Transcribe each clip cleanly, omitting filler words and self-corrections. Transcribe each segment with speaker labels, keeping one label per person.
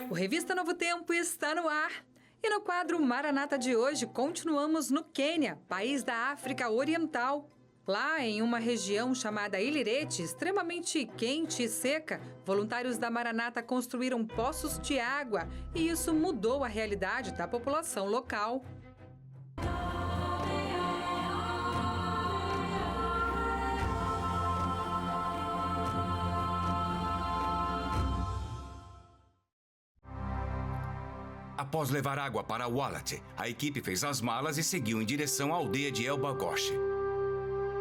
Speaker 1: O Revista Novo Tempo está no ar. E no quadro Maranata de hoje, continuamos no Quênia, país da África Oriental. Lá, em uma região chamada Ilirete, extremamente quente e seca, voluntários da Maranata construíram poços de água e isso mudou a realidade da população local.
Speaker 2: Após levar água para Walat, a equipe fez as malas e seguiu em direção à aldeia de El Bagoche.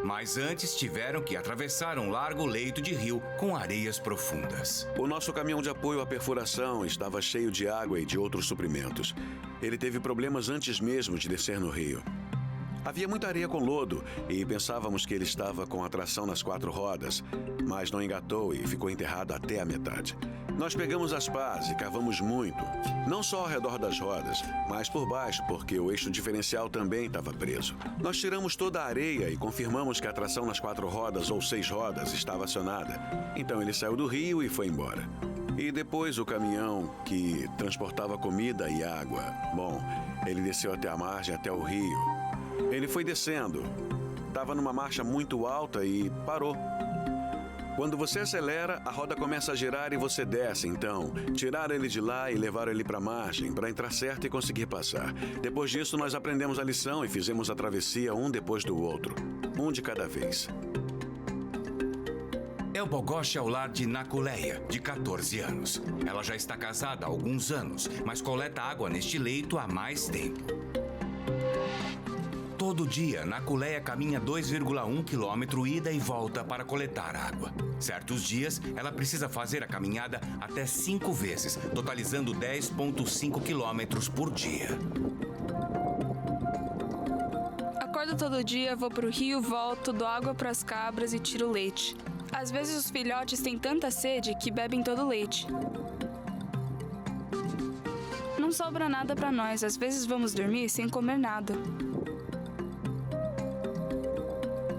Speaker 2: Mas antes tiveram que atravessar um largo leito de rio com areias profundas.
Speaker 3: O nosso caminhão de apoio à perfuração estava cheio de água e de outros suprimentos. Ele teve problemas antes mesmo de descer no rio. Havia muita areia com lodo e pensávamos que ele estava com a tração nas 4 rodas, mas não engatou e ficou enterrado até a metade. Nós pegamos as pás e cavamos muito, não só ao redor das rodas, mas por baixo, porque o eixo diferencial também estava preso. Nós tiramos toda a areia e confirmamos que a tração nas 4 rodas ou 6 rodas estava acionada. Então ele saiu do rio e foi embora. E depois o caminhão que transportava comida e água, bom, ele desceu até a margem, até o rio. Ele foi descendo, estava numa marcha muito alta e parou. Quando você acelera, a roda começa a girar e você desce. Então, tiraram ele de lá e levaram ele para a margem, para entrar certo e conseguir passar. Depois disso, nós aprendemos a lição e fizemos a travessia um depois do outro. Um de cada vez.
Speaker 2: El Bagoche é o lar de Nakuleia, de 14 anos. Ela já está casada há alguns anos, mas coleta água neste leito há mais tempo. Todo dia, Nakuleia caminha 2,1 quilômetro ida e volta para coletar água. Certos dias, ela precisa fazer a caminhada até 5 vezes, totalizando 10,5 quilômetros por dia.
Speaker 4: Acordo todo dia, vou pro rio, volto, dou água pras cabras e tiro leite. Às vezes os filhotes têm tanta sede que bebem todo o leite. Não sobra nada pra nós, às vezes vamos dormir sem comer nada.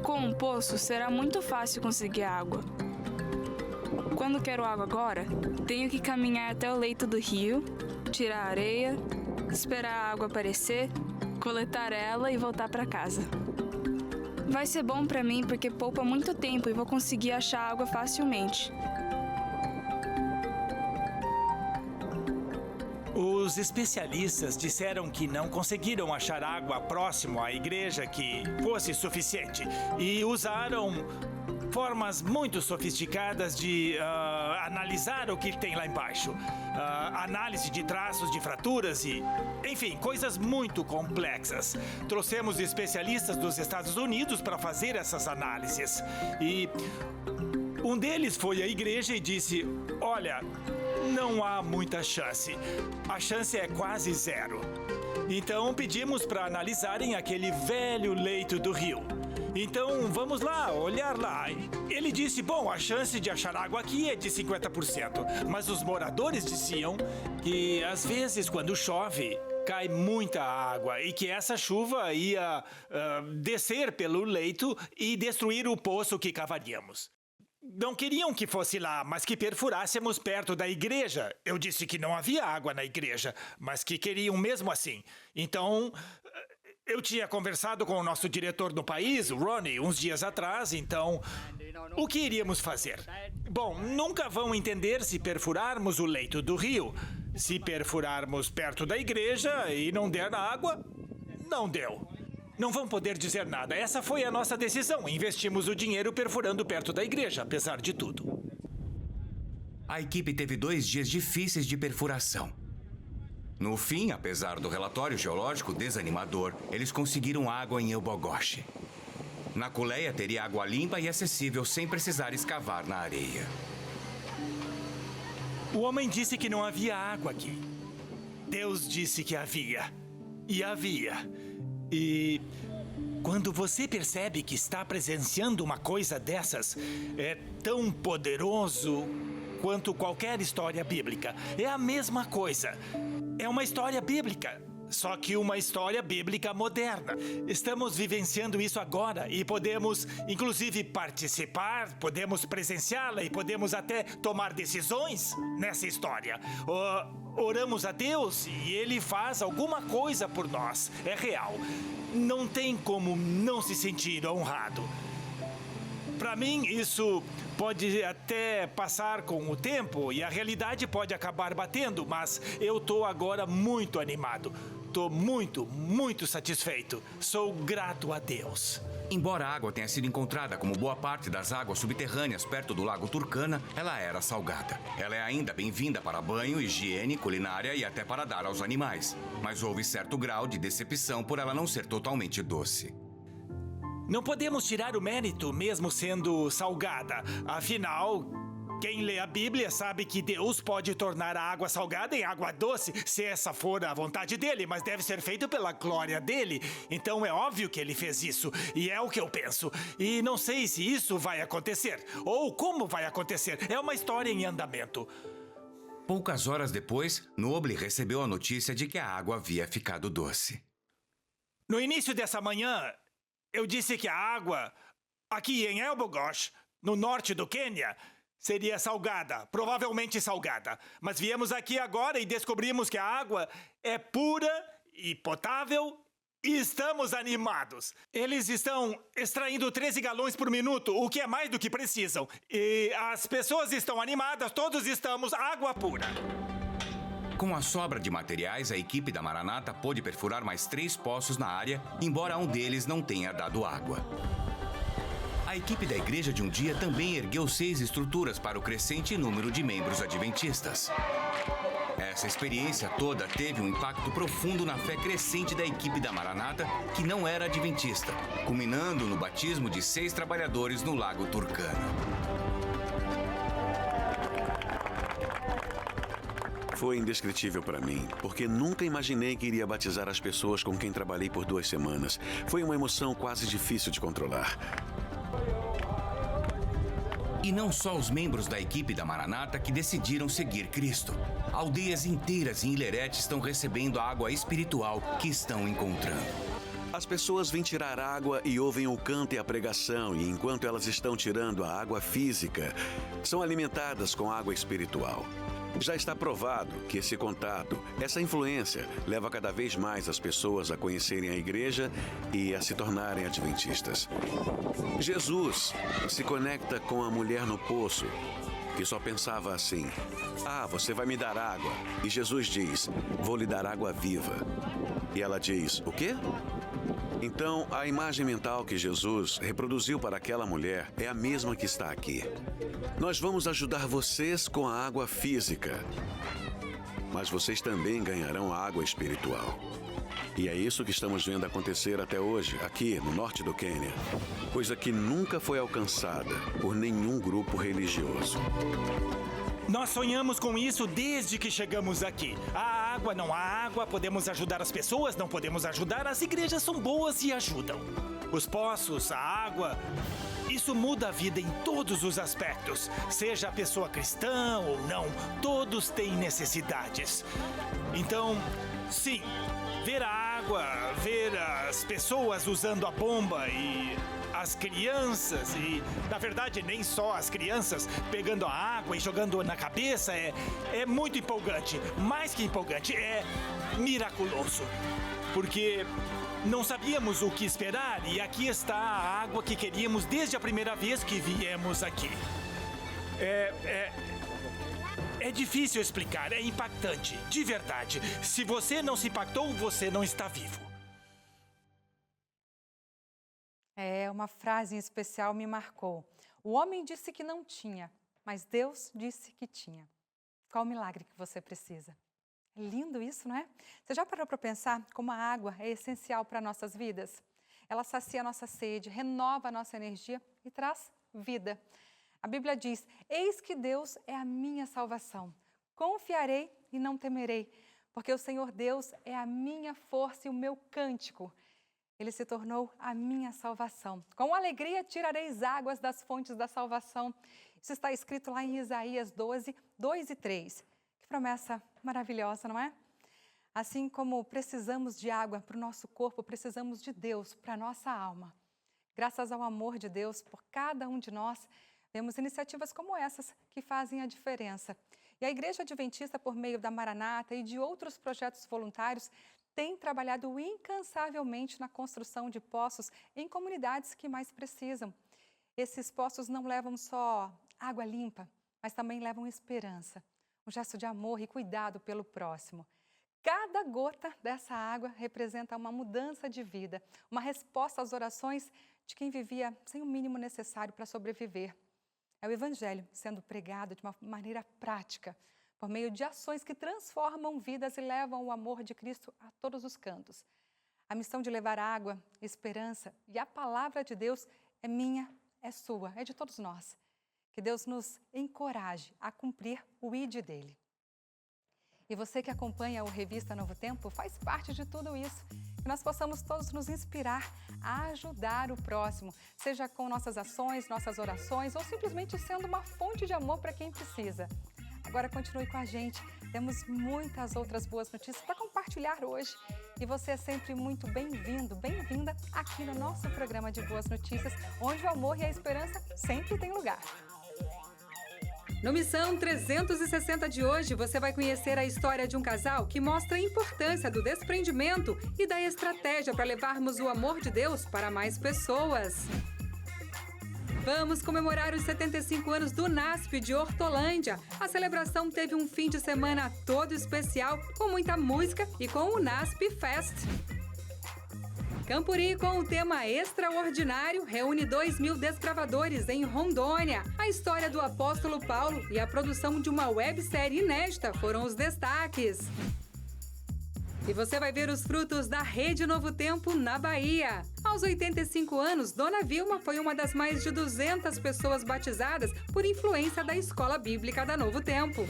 Speaker 4: Com um poço, será muito fácil conseguir água. Quando quero água agora, tenho que caminhar até o leito do rio, tirar a areia, esperar a água aparecer, coletar ela e voltar para casa. Vai ser bom para mim porque poupa muito tempo e vou conseguir achar água facilmente.
Speaker 5: Os especialistas disseram que não conseguiram achar água próximo à igreja que fosse suficiente e usaram formas muito sofisticadas de analisar o que tem lá embaixo. Análise de traços de fraturas e, enfim, coisas muito complexas. Trouxemos especialistas dos Estados Unidos para fazer essas análises. E um deles foi à igreja e disse: olha, não há muita chance. A chance é quase zero. Então pedimos para analisarem aquele velho leito do rio. Então vamos lá, olhar lá. Ele disse, bom, a chance de achar água aqui é de 50%. Mas os moradores diziam que às vezes quando chove, cai muita água e que essa chuva ia descer pelo leito e destruir o poço que cavaríamos. Não queriam que fosse lá, mas que perfurássemos perto da igreja. Eu disse que não havia água na igreja, mas que queriam mesmo assim. Então, eu tinha conversado com o nosso diretor no país, o Ronnie, uns dias atrás, então, o que iríamos fazer? Bom, nunca vão entender se perfurarmos o leito do rio. Se perfurarmos perto da igreja e não der água, não deu. Não vão poder dizer nada. Essa foi a nossa decisão. Investimos o dinheiro perfurando perto da igreja, apesar de tudo.
Speaker 2: A equipe teve 2 dias difíceis de perfuração. No fim, apesar do relatório geológico desanimador, eles conseguiram água em El Bagoche. Nakuleia teria água limpa e acessível sem precisar escavar na areia.
Speaker 5: O homem disse que não havia água aqui. Deus disse que havia. E havia. E quando você percebe que está presenciando uma coisa dessas, é tão poderoso quanto qualquer história bíblica. É a mesma coisa. É uma história bíblica, só que uma história bíblica moderna. Estamos vivenciando isso agora e podemos, inclusive, participar, podemos presenciá-la e podemos até tomar decisões nessa história. oramos a Deus e Ele faz alguma coisa por nós. É real. Não tem como não se sentir honrado. Para mim, isso pode até passar com o tempo e a realidade pode acabar batendo, mas eu tô agora muito animado. Tô muito satisfeito. Sou grato a Deus.
Speaker 2: Embora a água tenha sido encontrada como boa parte das águas subterrâneas perto do lago Turkana, ela era salgada. Ela é ainda bem-vinda para banho, higiene, culinária e até para dar aos animais. Mas houve certo grau de decepção por ela não ser totalmente doce.
Speaker 5: Não podemos tirar o mérito mesmo sendo salgada. Afinal, quem lê a Bíblia sabe que Deus pode tornar a água salgada em água doce, se essa for a vontade dele, mas deve ser feito pela glória dele. Então é óbvio que ele fez isso, e é o que eu penso. E não sei se isso vai acontecer, ou como vai acontecer. É uma história em andamento.
Speaker 2: Poucas horas depois, Noble recebeu a notícia de que a água havia ficado doce.
Speaker 5: No início dessa manhã, eu disse que a água, aqui em Elbogosh, no norte do Quênia, seria salgada, provavelmente salgada. Mas viemos aqui agora e descobrimos que a água é pura e potável e estamos animados. Eles estão extraindo 13 galões por minuto, o que é mais do que precisam. E as pessoas estão animadas, todos estamos, água pura.
Speaker 2: Com a sobra de materiais, a equipe da Maranata pôde perfurar mais 3 poços na área, embora um deles não tenha dado água. A equipe da Igreja de um Dia também ergueu 6 estruturas para o crescente número de membros adventistas. Essa experiência toda teve um impacto profundo na fé crescente da equipe da Maranata, que não era adventista, culminando no batismo de 6 trabalhadores no lago Turkana.
Speaker 3: Foi indescritível para mim, porque nunca imaginei que iria batizar as pessoas com quem trabalhei por 2 semanas. Foi uma emoção quase difícil de controlar.
Speaker 2: E não só os membros da equipe da Maranata que decidiram seguir Cristo. Aldeias inteiras em Ilerete estão recebendo a água espiritual que estão encontrando.
Speaker 3: As pessoas vêm tirar água e ouvem o canto e a pregação, e enquanto elas estão tirando a água física, são alimentadas com água espiritual. Já está provado que esse contato, essa influência, leva cada vez mais as pessoas a conhecerem a igreja e a se tornarem adventistas. Jesus se conecta com a mulher no poço, que só pensava assim: "Ah, você vai me dar água." E Jesus diz: "Vou lhe dar água viva." E ela diz: "O quê?" Então, a imagem mental que Jesus reproduziu para aquela mulher é a mesma que está aqui. Nós vamos ajudar vocês com a água física, mas vocês também ganharão a água espiritual. E é isso que estamos vendo acontecer até hoje, aqui no norte do Quênia. Coisa que nunca foi alcançada por nenhum grupo religioso.
Speaker 5: Nós sonhamos com isso desde que chegamos aqui. Há água, não há água, podemos ajudar as pessoas, não podemos ajudar, as igrejas são boas e ajudam. Os poços, a água, isso muda a vida em todos os aspectos. Seja a pessoa cristã ou não, todos têm necessidades. Então, sim, ver a água, ver as pessoas usando a bomba e as crianças, e na verdade nem só as crianças, pegando a água e jogando na cabeça, é muito empolgante. Mais que empolgante, é miraculoso. Porque não sabíamos o que esperar e aqui está a água que queríamos desde a primeira vez que viemos aqui. É difícil explicar, é impactante, de verdade. Se você não se impactou, você não está vivo.
Speaker 1: Uma frase em especial me marcou. O homem disse que não tinha, mas Deus disse que tinha. Qual o milagre que você precisa? É lindo isso, não é? Você já parou para pensar como a água é essencial para nossas vidas? Ela sacia a nossa sede, renova a nossa energia e traz vida. A Bíblia diz: "Eis que Deus é a minha salvação. Confiarei e não temerei, porque o Senhor Deus é a minha força e o meu cântico. Ele se tornou a minha salvação. Com alegria tirareis águas das fontes da salvação." Isso está escrito lá em Isaías 12, 2 e 3. Que promessa maravilhosa, não é? Assim como precisamos de água para o nosso corpo, precisamos de Deus para a nossa alma. Graças ao amor de Deus por cada um de nós, vemos iniciativas como essas que fazem a diferença. E a Igreja Adventista, por meio da Maranata e de outros projetos voluntários, tem trabalhado incansavelmente na construção de poços em comunidades que mais precisam. Esses poços não levam só água limpa, mas também levam esperança, um gesto de amor e cuidado pelo próximo. Cada gota dessa água representa uma mudança de vida, uma resposta às orações de quem vivia sem o mínimo necessário para sobreviver. É o Evangelho sendo pregado de uma maneira prática, por meio de ações que transformam vidas e levam o amor de Cristo a todos os cantos. A missão de levar água, esperança e a palavra de Deus é minha, é sua, é de todos nós. Que Deus nos encoraje a cumprir o ID dele. E você que acompanha o Revista Novo Tempo faz parte de tudo isso. Que nós possamos todos nos inspirar a ajudar o próximo, seja com nossas ações, nossas orações ou simplesmente sendo uma fonte de amor para quem precisa. Agora continue com a gente, temos muitas outras boas notícias para compartilhar hoje. E você é sempre muito bem-vindo, bem-vinda aqui no nosso programa de Boas Notícias, onde o amor e a esperança sempre têm lugar.
Speaker 6: No Missão 360 de hoje, você vai conhecer a história de um casal que mostra a importância do desprendimento e da estratégia para levarmos o amor de Deus para mais pessoas. Vamos comemorar os 75 anos do NASP de Hortolândia. A celebração teve um fim de semana todo especial, com muita música e com o NASP Fest. Campuri, com o tema Extraordinário, reúne 2.000 desbravadores em Rondônia. A história do apóstolo Paulo e a produção de uma websérie inédita foram os destaques. E você vai ver os frutos da Rede Novo Tempo na Bahia. Aos 85 anos, Dona Vilma foi uma das mais de 200 pessoas batizadas por influência da Escola Bíblica da Novo Tempo.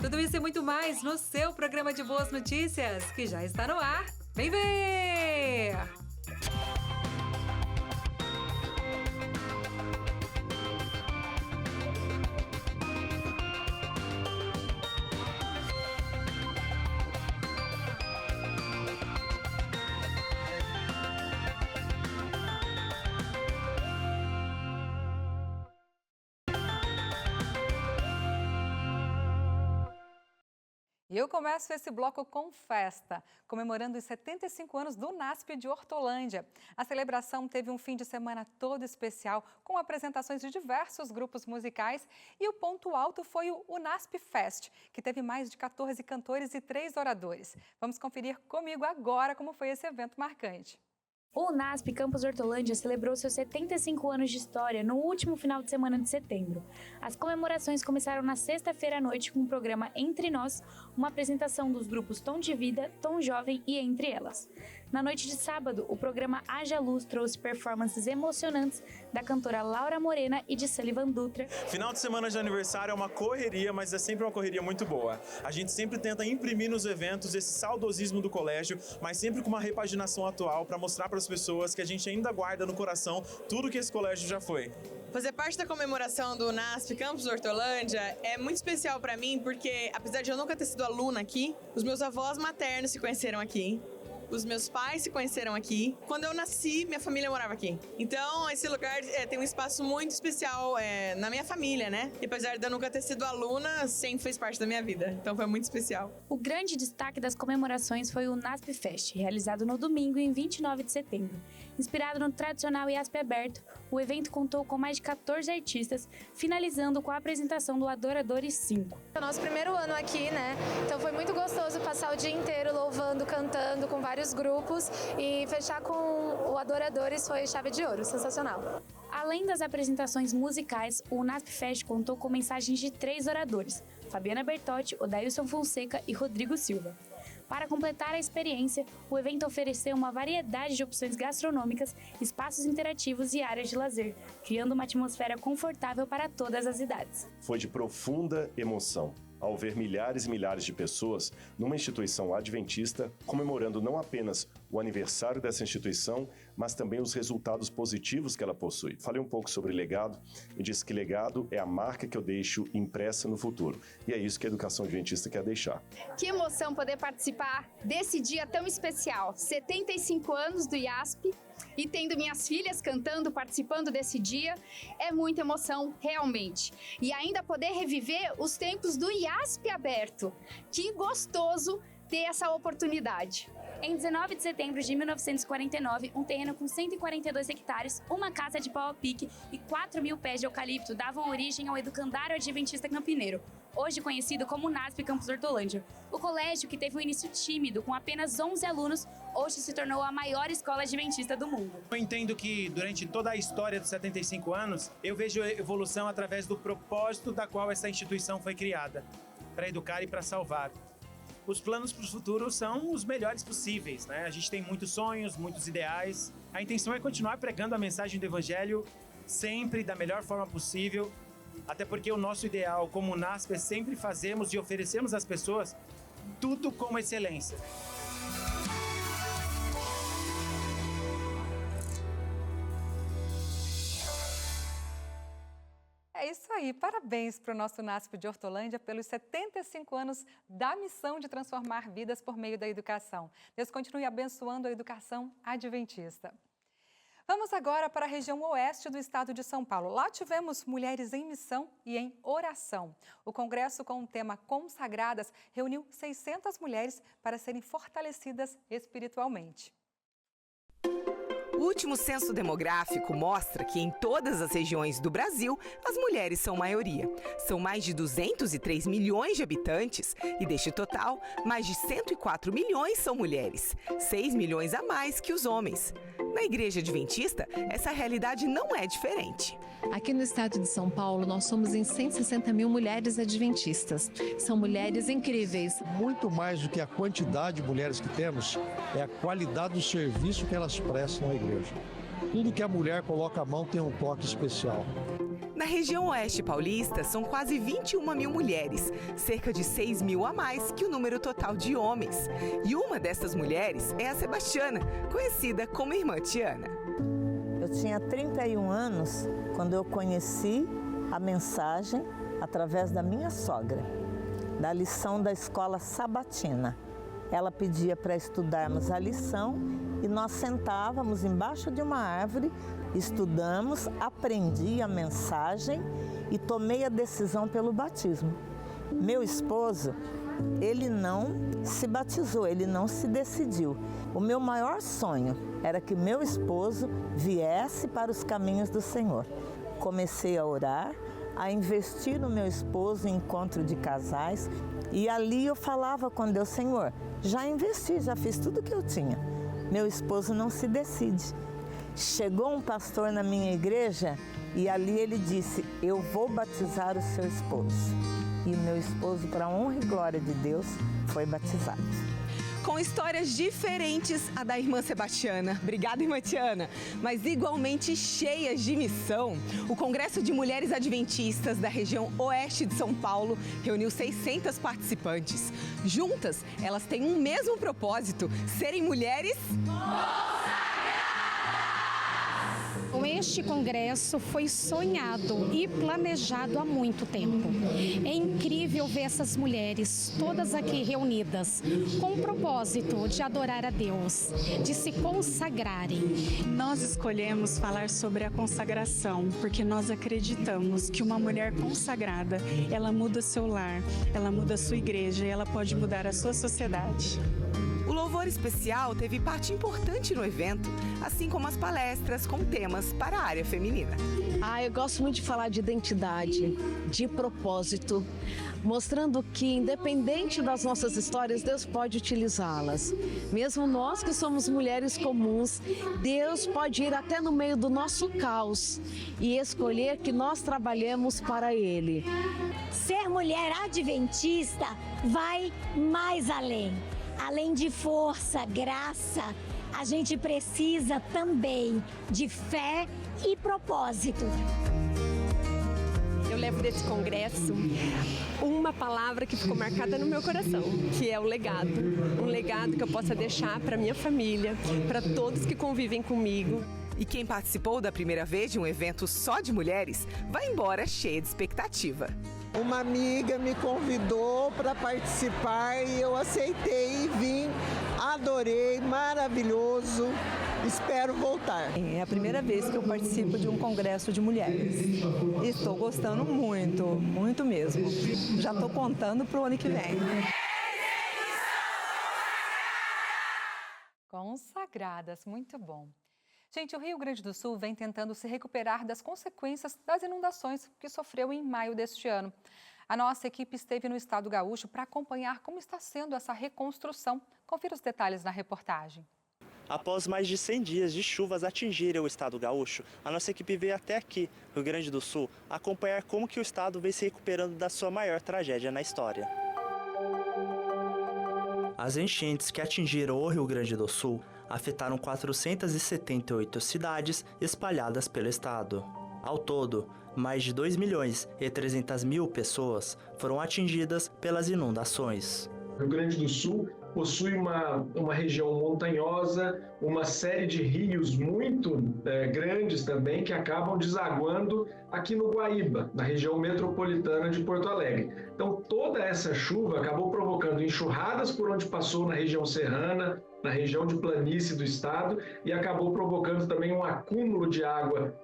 Speaker 6: Tudo isso e muito mais no seu programa de Boas Notícias, que já está no ar. Vem ver!
Speaker 1: E eu começo esse bloco com festa, comemorando os 75 anos do NASP de Hortolândia. A celebração teve um fim de semana todo especial, com apresentações de diversos grupos musicais, e o ponto alto foi o NASP Fest, que teve mais de 14 cantores e 3 oradores. Vamos conferir comigo agora como foi esse evento marcante.
Speaker 7: O NASP Campus Hortolândia celebrou seus 75 anos de história no último final de semana de setembro. As comemorações começaram na sexta-feira à noite com o programa Entre Nós, uma apresentação dos grupos Tom de Vida, Tom Jovem e Entre Elas. Na noite de sábado, o programa Haja Luz trouxe performances emocionantes da cantora Laura Morena e de Sullivan Dutra.
Speaker 8: Final de semana de aniversário é uma correria, mas é sempre uma correria muito boa. A gente sempre tenta imprimir nos eventos esse saudosismo do colégio, mas sempre com uma repaginação atual para mostrar para as pessoas que a gente ainda guarda no coração tudo que esse colégio já foi.
Speaker 9: Fazer parte da comemoração do NASP Campus Hortolândia é muito especial para mim, porque apesar de eu nunca ter sido aluna aqui, os meus avós maternos se conheceram aqui. Os meus pais se conheceram aqui. Quando eu nasci, minha família morava aqui. Então, esse lugar tem um espaço muito especial na minha família, né? E apesar de eu nunca ter sido aluna, sempre fez parte da minha vida. Então, foi muito especial.
Speaker 7: O grande destaque das comemorações foi o NASP Fest, realizado no domingo, em 29 de setembro. Inspirado no tradicional IASP aberto, o evento contou com mais de 14 artistas, finalizando com a apresentação do Adoradores 5.
Speaker 10: É o nosso primeiro ano aqui, né? Então foi muito gostoso passar o dia inteiro louvando, cantando com vários grupos e fechar com o Adoradores foi chave de ouro, sensacional.
Speaker 7: Além das apresentações musicais, o NASP Fest contou com mensagens de 3 oradores, Fabiana Bertotti, Odailson Fonseca e Rodrigo Silva. Para completar a experiência, o evento ofereceu uma variedade de opções gastronômicas, espaços interativos e áreas de lazer, criando uma atmosfera confortável para todas as idades.
Speaker 11: Foi de profunda emoção ao ver milhares e milhares de pessoas numa instituição adventista comemorando não apenas o aniversário dessa instituição, mas também os resultados positivos que ela possui. Falei um pouco sobre legado e disse que legado é a marca que eu deixo impressa no futuro. E é isso que a educação adventista quer deixar.
Speaker 12: Que emoção poder participar desse dia tão especial. 75 anos do IASP e tendo minhas filhas cantando, participando desse dia, é muita emoção, realmente. E ainda poder reviver os tempos do IASP aberto. Que gostoso ter essa oportunidade.
Speaker 7: Em 19 de setembro de 1949, um terreno com 142 hectares, uma casa de pau a pique e 4.000 pés de eucalipto davam origem ao Educandário Adventista Campineiro, hoje conhecido como NASP Campus Hortolândia. O colégio, que teve um início tímido, com apenas 11 alunos, hoje se tornou a maior escola adventista do mundo.
Speaker 13: Eu entendo que durante toda a história dos 75 anos, eu vejo evolução através do propósito da qual essa instituição foi criada, para educar e para salvar. Os planos para o futuro são os melhores possíveis, né? A gente tem muitos sonhos, muitos ideais. A intenção é continuar pregando a mensagem do Evangelho sempre da melhor forma possível, até porque o nosso ideal como NASP é sempre fazermos e oferecermos às pessoas tudo com excelência.
Speaker 1: É isso aí, parabéns para o nosso NASP de Hortolândia pelos 75 anos da missão de transformar vidas por meio da educação. Deus continue abençoando a educação adventista. Vamos agora para a região oeste do estado de São Paulo. Lá tivemos mulheres em missão e em oração. O congresso com o tema Consagradas reuniu 600 mulheres para serem fortalecidas espiritualmente.
Speaker 14: O último censo demográfico mostra que em todas as regiões do Brasil, as mulheres são maioria. São mais de 203 milhões de habitantes e, deste total, mais de 104 milhões são mulheres, 6 milhões a mais que os homens. Na Igreja Adventista, essa realidade não é diferente.
Speaker 15: Aqui no estado de São Paulo, nós somos em 160 mil mulheres adventistas. São mulheres incríveis.
Speaker 16: Muito mais do que a quantidade de mulheres que temos, é a qualidade do serviço que elas prestam à igreja. Tudo que a mulher coloca a mão tem um toque especial.
Speaker 14: Na região oeste paulista, são quase 21 mil mulheres, cerca de 6 mil a mais que o número total de homens. E uma dessas mulheres é a Sebastiana, conhecida como Irmã Tiana.
Speaker 17: Eu tinha 31 anos quando eu conheci a mensagem através da minha sogra, da lição da escola sabatina. Ela pedia para estudarmos a lição e nós sentávamos embaixo de uma árvore, estudamos, aprendi a mensagem e tomei a decisão pelo batismo. Meu esposo, ele não se batizou, ele não se decidiu. O meu maior sonho era que meu esposo viesse para os caminhos do Senhor. Comecei a orar, a investir no meu esposo em encontro de casais e ali eu falava com Deus: Senhor, já investi, já fiz tudo que eu tinha. Meu esposo não se decide. Chegou um pastor na minha igreja e ali ele disse: eu vou batizar o seu esposo. E meu esposo, para a honra e glória de Deus, foi batizado.
Speaker 14: Com histórias diferentes a da irmã Sebastiana, obrigada, irmã Tiana, mas igualmente cheias de missão, o Congresso de Mulheres Adventistas da região oeste de São Paulo reuniu 600 participantes. Juntas, elas têm um mesmo propósito: serem mulheres
Speaker 18: Este congresso foi sonhado e planejado há muito tempo. É incrível ver essas mulheres, todas aqui reunidas, com o propósito de adorar a Deus, de se consagrarem.
Speaker 19: Nós escolhemos falar sobre a consagração, porque nós acreditamos que uma mulher consagrada, ela muda seu lar, ela muda a sua igreja e ela pode mudar a sua sociedade.
Speaker 14: O louvor especial teve parte importante no evento, assim como as palestras com temas para a área feminina.
Speaker 20: Eu gosto muito de falar de identidade, de propósito, mostrando que, independente das nossas histórias, Deus pode utilizá-las. Mesmo nós que somos mulheres comuns, Deus pode ir até no meio do nosso caos e escolher que nós trabalhemos para Ele.
Speaker 21: Ser mulher adventista vai mais além. Além de força, graça, a gente precisa também de fé e propósito.
Speaker 22: Eu levo desse congresso uma palavra que ficou marcada no meu coração, que é o legado. Um legado que eu possa deixar para minha família, para todos que convivem comigo.
Speaker 14: E quem participou da primeira vez de um evento só de mulheres vai embora cheia de expectativa.
Speaker 2: Uma amiga me convidou para participar e eu aceitei e vim. Adorei, maravilhoso. Espero voltar.
Speaker 4: É a primeira vez que eu participo de um congresso de mulheres. Estou gostando muito, muito mesmo. Já estou contando para o ano que vem.
Speaker 6: Consagradas, muito bom. Gente, o Rio Grande do Sul vem tentando se recuperar das consequências das inundações que sofreu em maio deste ano. A nossa equipe esteve no estado gaúcho para acompanhar como está sendo essa reconstrução. Confira os detalhes na reportagem.
Speaker 23: Após mais de 100 dias de chuvas atingirem o estado gaúcho, a nossa equipe veio até aqui, Rio Grande do Sul, acompanhar como que o estado vem se recuperando da sua maior tragédia na história. As enchentes que atingiram o Rio Grande do Sul afetaram 478 cidades espalhadas pelo estado. Ao todo, mais de 2.300.000 pessoas foram atingidas pelas inundações.
Speaker 24: O Rio Grande do Sul possui uma região montanhosa, uma série de rios muito grandes também que acabam desaguando aqui no Guaíba, na região metropolitana de Porto Alegre. Então toda essa chuva acabou provocando enxurradas por onde passou na região serrana, na região de planície do estado e acabou provocando também um acúmulo de água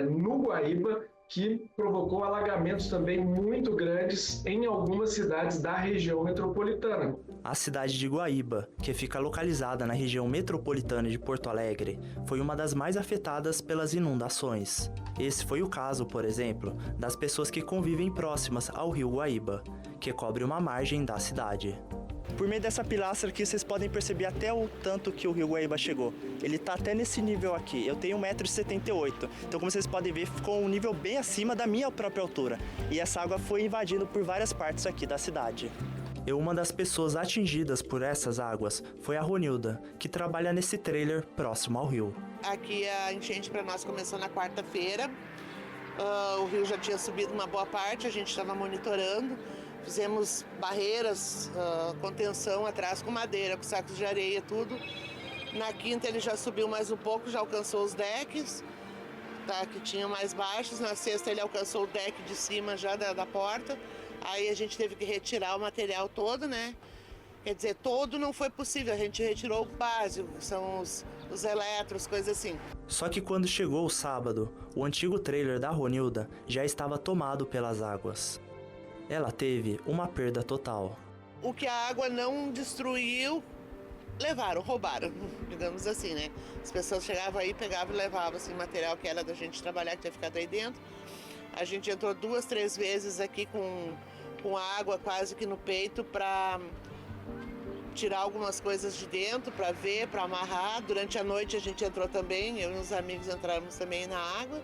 Speaker 24: no Guaíba, que provocou alagamentos também muito grandes em algumas cidades da região metropolitana.
Speaker 23: A cidade de Guaíba, que fica localizada na região metropolitana de Porto Alegre, foi uma das mais afetadas pelas inundações. Esse foi o caso, por exemplo, das pessoas que convivem próximas ao rio Guaíba, que cobre uma margem da cidade. Por meio dessa pilastra aqui, vocês podem perceber até o tanto que o rio Guaíba chegou. Ele está até nesse nível aqui. Eu tenho 1,78 m. Então, como vocês podem ver, ficou um nível bem acima da minha própria altura. E essa água foi invadindo por várias partes aqui da cidade. E uma das pessoas atingidas por essas águas foi a Ronilda, que trabalha nesse trailer próximo ao rio.
Speaker 25: Aqui a enchente para nós começou na quarta-feira. O rio já tinha subido uma boa parte, a gente estava monitorando. Fizemos barreiras, contenção atrás com madeira, com sacos de areia, tudo. Na quinta ele já subiu mais um pouco, já alcançou os decks, tá, que tinham mais baixos. Na sexta ele alcançou o deck de cima já da porta. Aí a gente teve que retirar o material todo, né? Quer dizer, todo não foi possível, a gente retirou o básico, que são os eletros, coisas assim.
Speaker 23: Só que quando chegou o sábado, o antigo trailer da Ronilda já estava tomado pelas águas. Ela teve uma perda total.
Speaker 25: O que a água não destruiu, levaram, roubaram, digamos assim, né? As pessoas chegavam aí, pegavam e levavam assim, material que era da gente trabalhar, que tinha ficado aí dentro. A gente entrou 2, 3 vezes aqui com água quase que no peito para tirar algumas coisas de dentro, para ver, para amarrar. Durante a noite a gente entrou também, eu e uns amigos entramos também na água.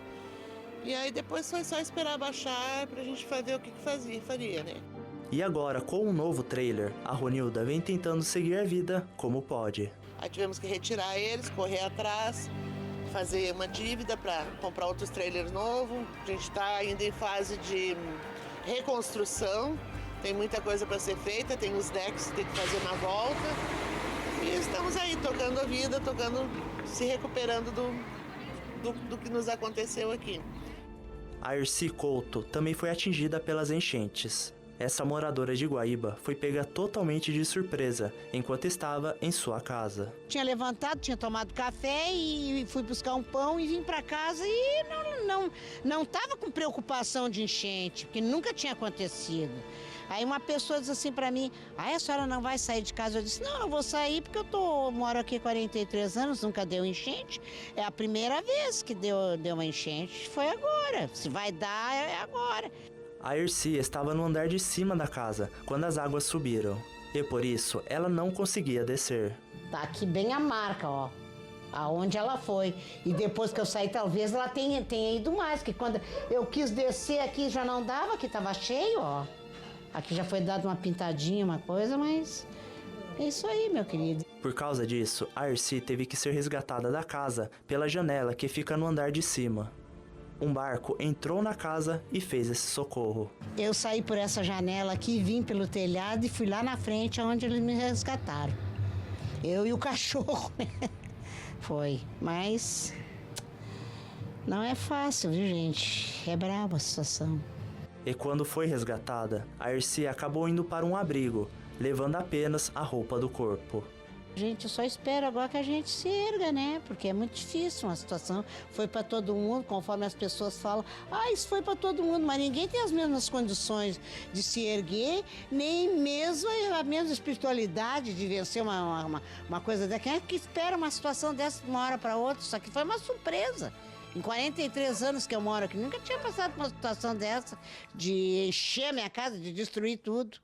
Speaker 25: E aí depois foi só esperar baixar pra gente fazer o que faria, né?
Speaker 23: E agora, com um novo trailer, a Ronilda vem tentando seguir a vida como pode.
Speaker 25: Aí tivemos que retirar eles, correr atrás, fazer uma dívida para comprar outros trailers novos. A gente está ainda em fase de reconstrução, tem muita coisa para ser feita, tem os decks que tem que fazer na volta. E estamos aí, tocando a vida, se recuperando do que nos aconteceu aqui.
Speaker 23: A Erci Couto também foi atingida pelas enchentes. Essa moradora de Guaíba foi pega totalmente de surpresa enquanto estava em sua casa.
Speaker 26: Tinha levantado, tinha tomado café e fui buscar um pão e vim para casa e não estava com preocupação de enchente, porque nunca tinha acontecido. Aí uma pessoa diz assim para mim, a senhora não vai sair de casa? Eu disse, não vou sair porque eu moro aqui 43 anos, nunca deu enchente. É a primeira vez que deu uma enchente, foi agora. Se vai dar, é agora.
Speaker 23: A Erci estava no andar de cima da casa quando as águas subiram. E por isso, ela não conseguia descer.
Speaker 26: Tá aqui bem a marca, ó. Aonde ela foi. E depois que eu saí, talvez ela tenha ido mais. Porque quando eu quis descer aqui já não dava, que tava cheio, ó. Aqui já foi dado uma pintadinha, uma coisa, mas é isso aí, meu querido.
Speaker 23: Por causa disso, a Erci teve que ser resgatada da casa pela janela que fica no andar de cima. Um barco entrou na casa e fez esse socorro.
Speaker 26: Eu saí por essa janela aqui, vim pelo telhado e fui lá na frente onde eles me resgataram. Eu e o cachorro, né? Foi, mas não é fácil, viu, gente? É brava a situação.
Speaker 23: E quando foi resgatada, a Erci acabou indo para um abrigo, levando apenas a roupa do corpo.
Speaker 26: A gente só espera agora que a gente se erga, né? Porque é muito difícil uma situação. Foi para todo mundo, conforme as pessoas falam. Isso foi para todo mundo, mas ninguém tem as mesmas condições de se erguer, nem mesmo a mesma espiritualidade de vencer uma coisa dessa. Quem é que espera uma situação dessa de uma hora para outra? Isso aqui foi uma surpresa. Em 43 anos que eu moro aqui, nunca tinha passado por uma situação dessa, de encher a minha casa, de destruir tudo.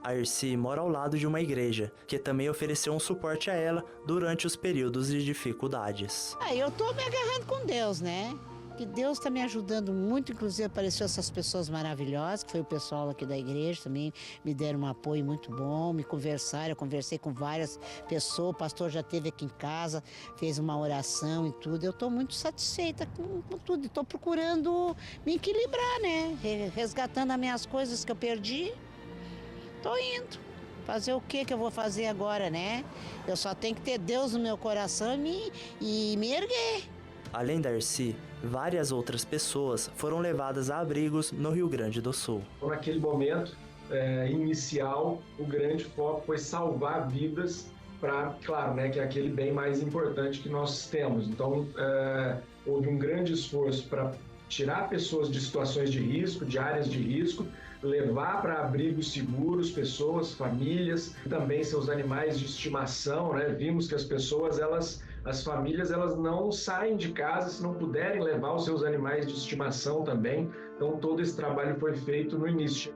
Speaker 23: A Erci mora ao lado de uma igreja, que também ofereceu um suporte a ela durante os períodos de dificuldades.
Speaker 26: Eu tô me agarrando com Deus, né? Que Deus está me ajudando muito, inclusive apareceu essas pessoas maravilhosas, que foi o pessoal aqui da igreja também, me deram um apoio muito bom, me conversaram, eu conversei com várias pessoas, o pastor já esteve aqui em casa, fez uma oração e tudo, eu estou muito satisfeita com tudo, estou procurando me equilibrar, né? Resgatando as minhas coisas que eu perdi. Tô indo. Fazer o que eu vou fazer agora, né? Eu só tenho que ter Deus no meu coração e me erguer.
Speaker 23: Além da Erci, várias outras pessoas foram levadas a abrigos no Rio Grande do Sul.
Speaker 24: Naquele momento inicial, o grande foco foi salvar vidas para, claro, né, que é aquele bem mais importante que nós temos. Então, houve um grande esforço para tirar pessoas de situações de risco, de áreas de risco, levar para abrigos seguros pessoas, famílias, também seus animais de estimação, né? Vimos que as pessoas, as famílias, elas não saem de casa se não puderem levar os seus animais de estimação também. Então todo esse trabalho foi feito no início.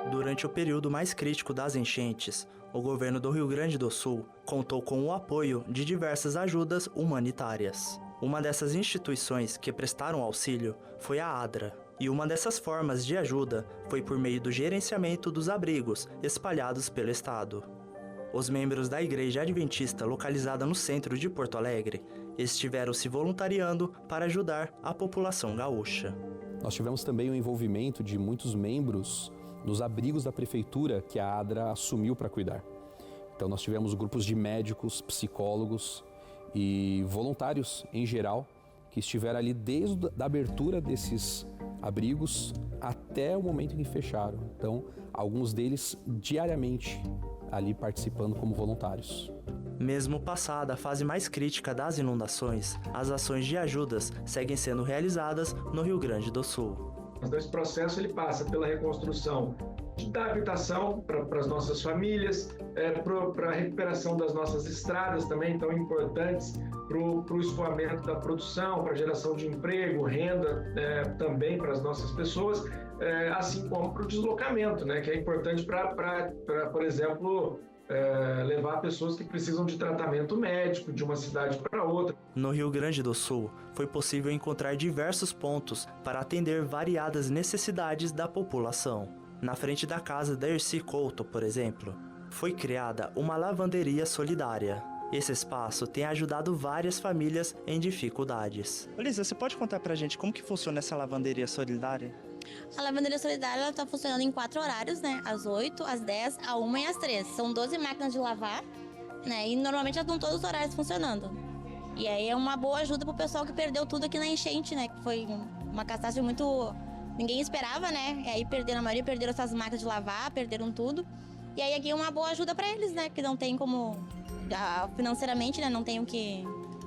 Speaker 23: Durante o período mais crítico das enchentes, o governo do Rio Grande do Sul contou com o apoio de diversas ajudas humanitárias. Uma dessas instituições que prestaram auxílio foi a ADRA, e uma dessas formas de ajuda foi por meio do gerenciamento dos abrigos espalhados pelo estado. Os membros da Igreja Adventista localizada no centro de Porto Alegre estiveram se voluntariando para ajudar a população gaúcha.
Speaker 3: Nós tivemos também o envolvimento de muitos membros nos abrigos da prefeitura que a ADRA assumiu para cuidar. Então nós tivemos grupos de médicos, psicólogos e voluntários em geral que estiveram ali desde a abertura desses abrigos até o momento em que fecharam. Então, alguns deles diariamente ali participando como voluntários.
Speaker 23: Mesmo passada a fase mais crítica das inundações, as ações de ajudas seguem sendo realizadas no Rio Grande do Sul.
Speaker 24: Então, esse processo ele passa pela reconstrução da habitação para as nossas famílias, para a recuperação das nossas estradas também tão importantes, para o escoamento da produção, para a geração de emprego, renda também para as nossas pessoas, assim como para o deslocamento, né, que é importante para, por exemplo, levar pessoas que precisam de tratamento médico de uma cidade para outra.
Speaker 23: No Rio Grande do Sul, foi possível encontrar diversos pontos para atender variadas necessidades da população. Na frente da casa da Erci Couto, por exemplo, foi criada uma lavanderia solidária. Esse espaço tem ajudado várias famílias em dificuldades. Lisa, você pode contar pra gente como que funciona essa lavanderia solidária?
Speaker 5: A lavanderia solidária está funcionando em 4 horários, né? Às 8, às 10, às 1 e às 3. São 12 máquinas de lavar, né? E normalmente já estão todos os horários funcionando. E aí é uma boa ajuda pro pessoal que perdeu tudo aqui na enchente, né? Que foi uma catástrofe muito... Ninguém esperava, né? E aí a maioria perderam essas máquinas de lavar, perderam tudo. E aí aqui é uma boa ajuda para eles, né? Que não tem como... financeiramente, né? Não tem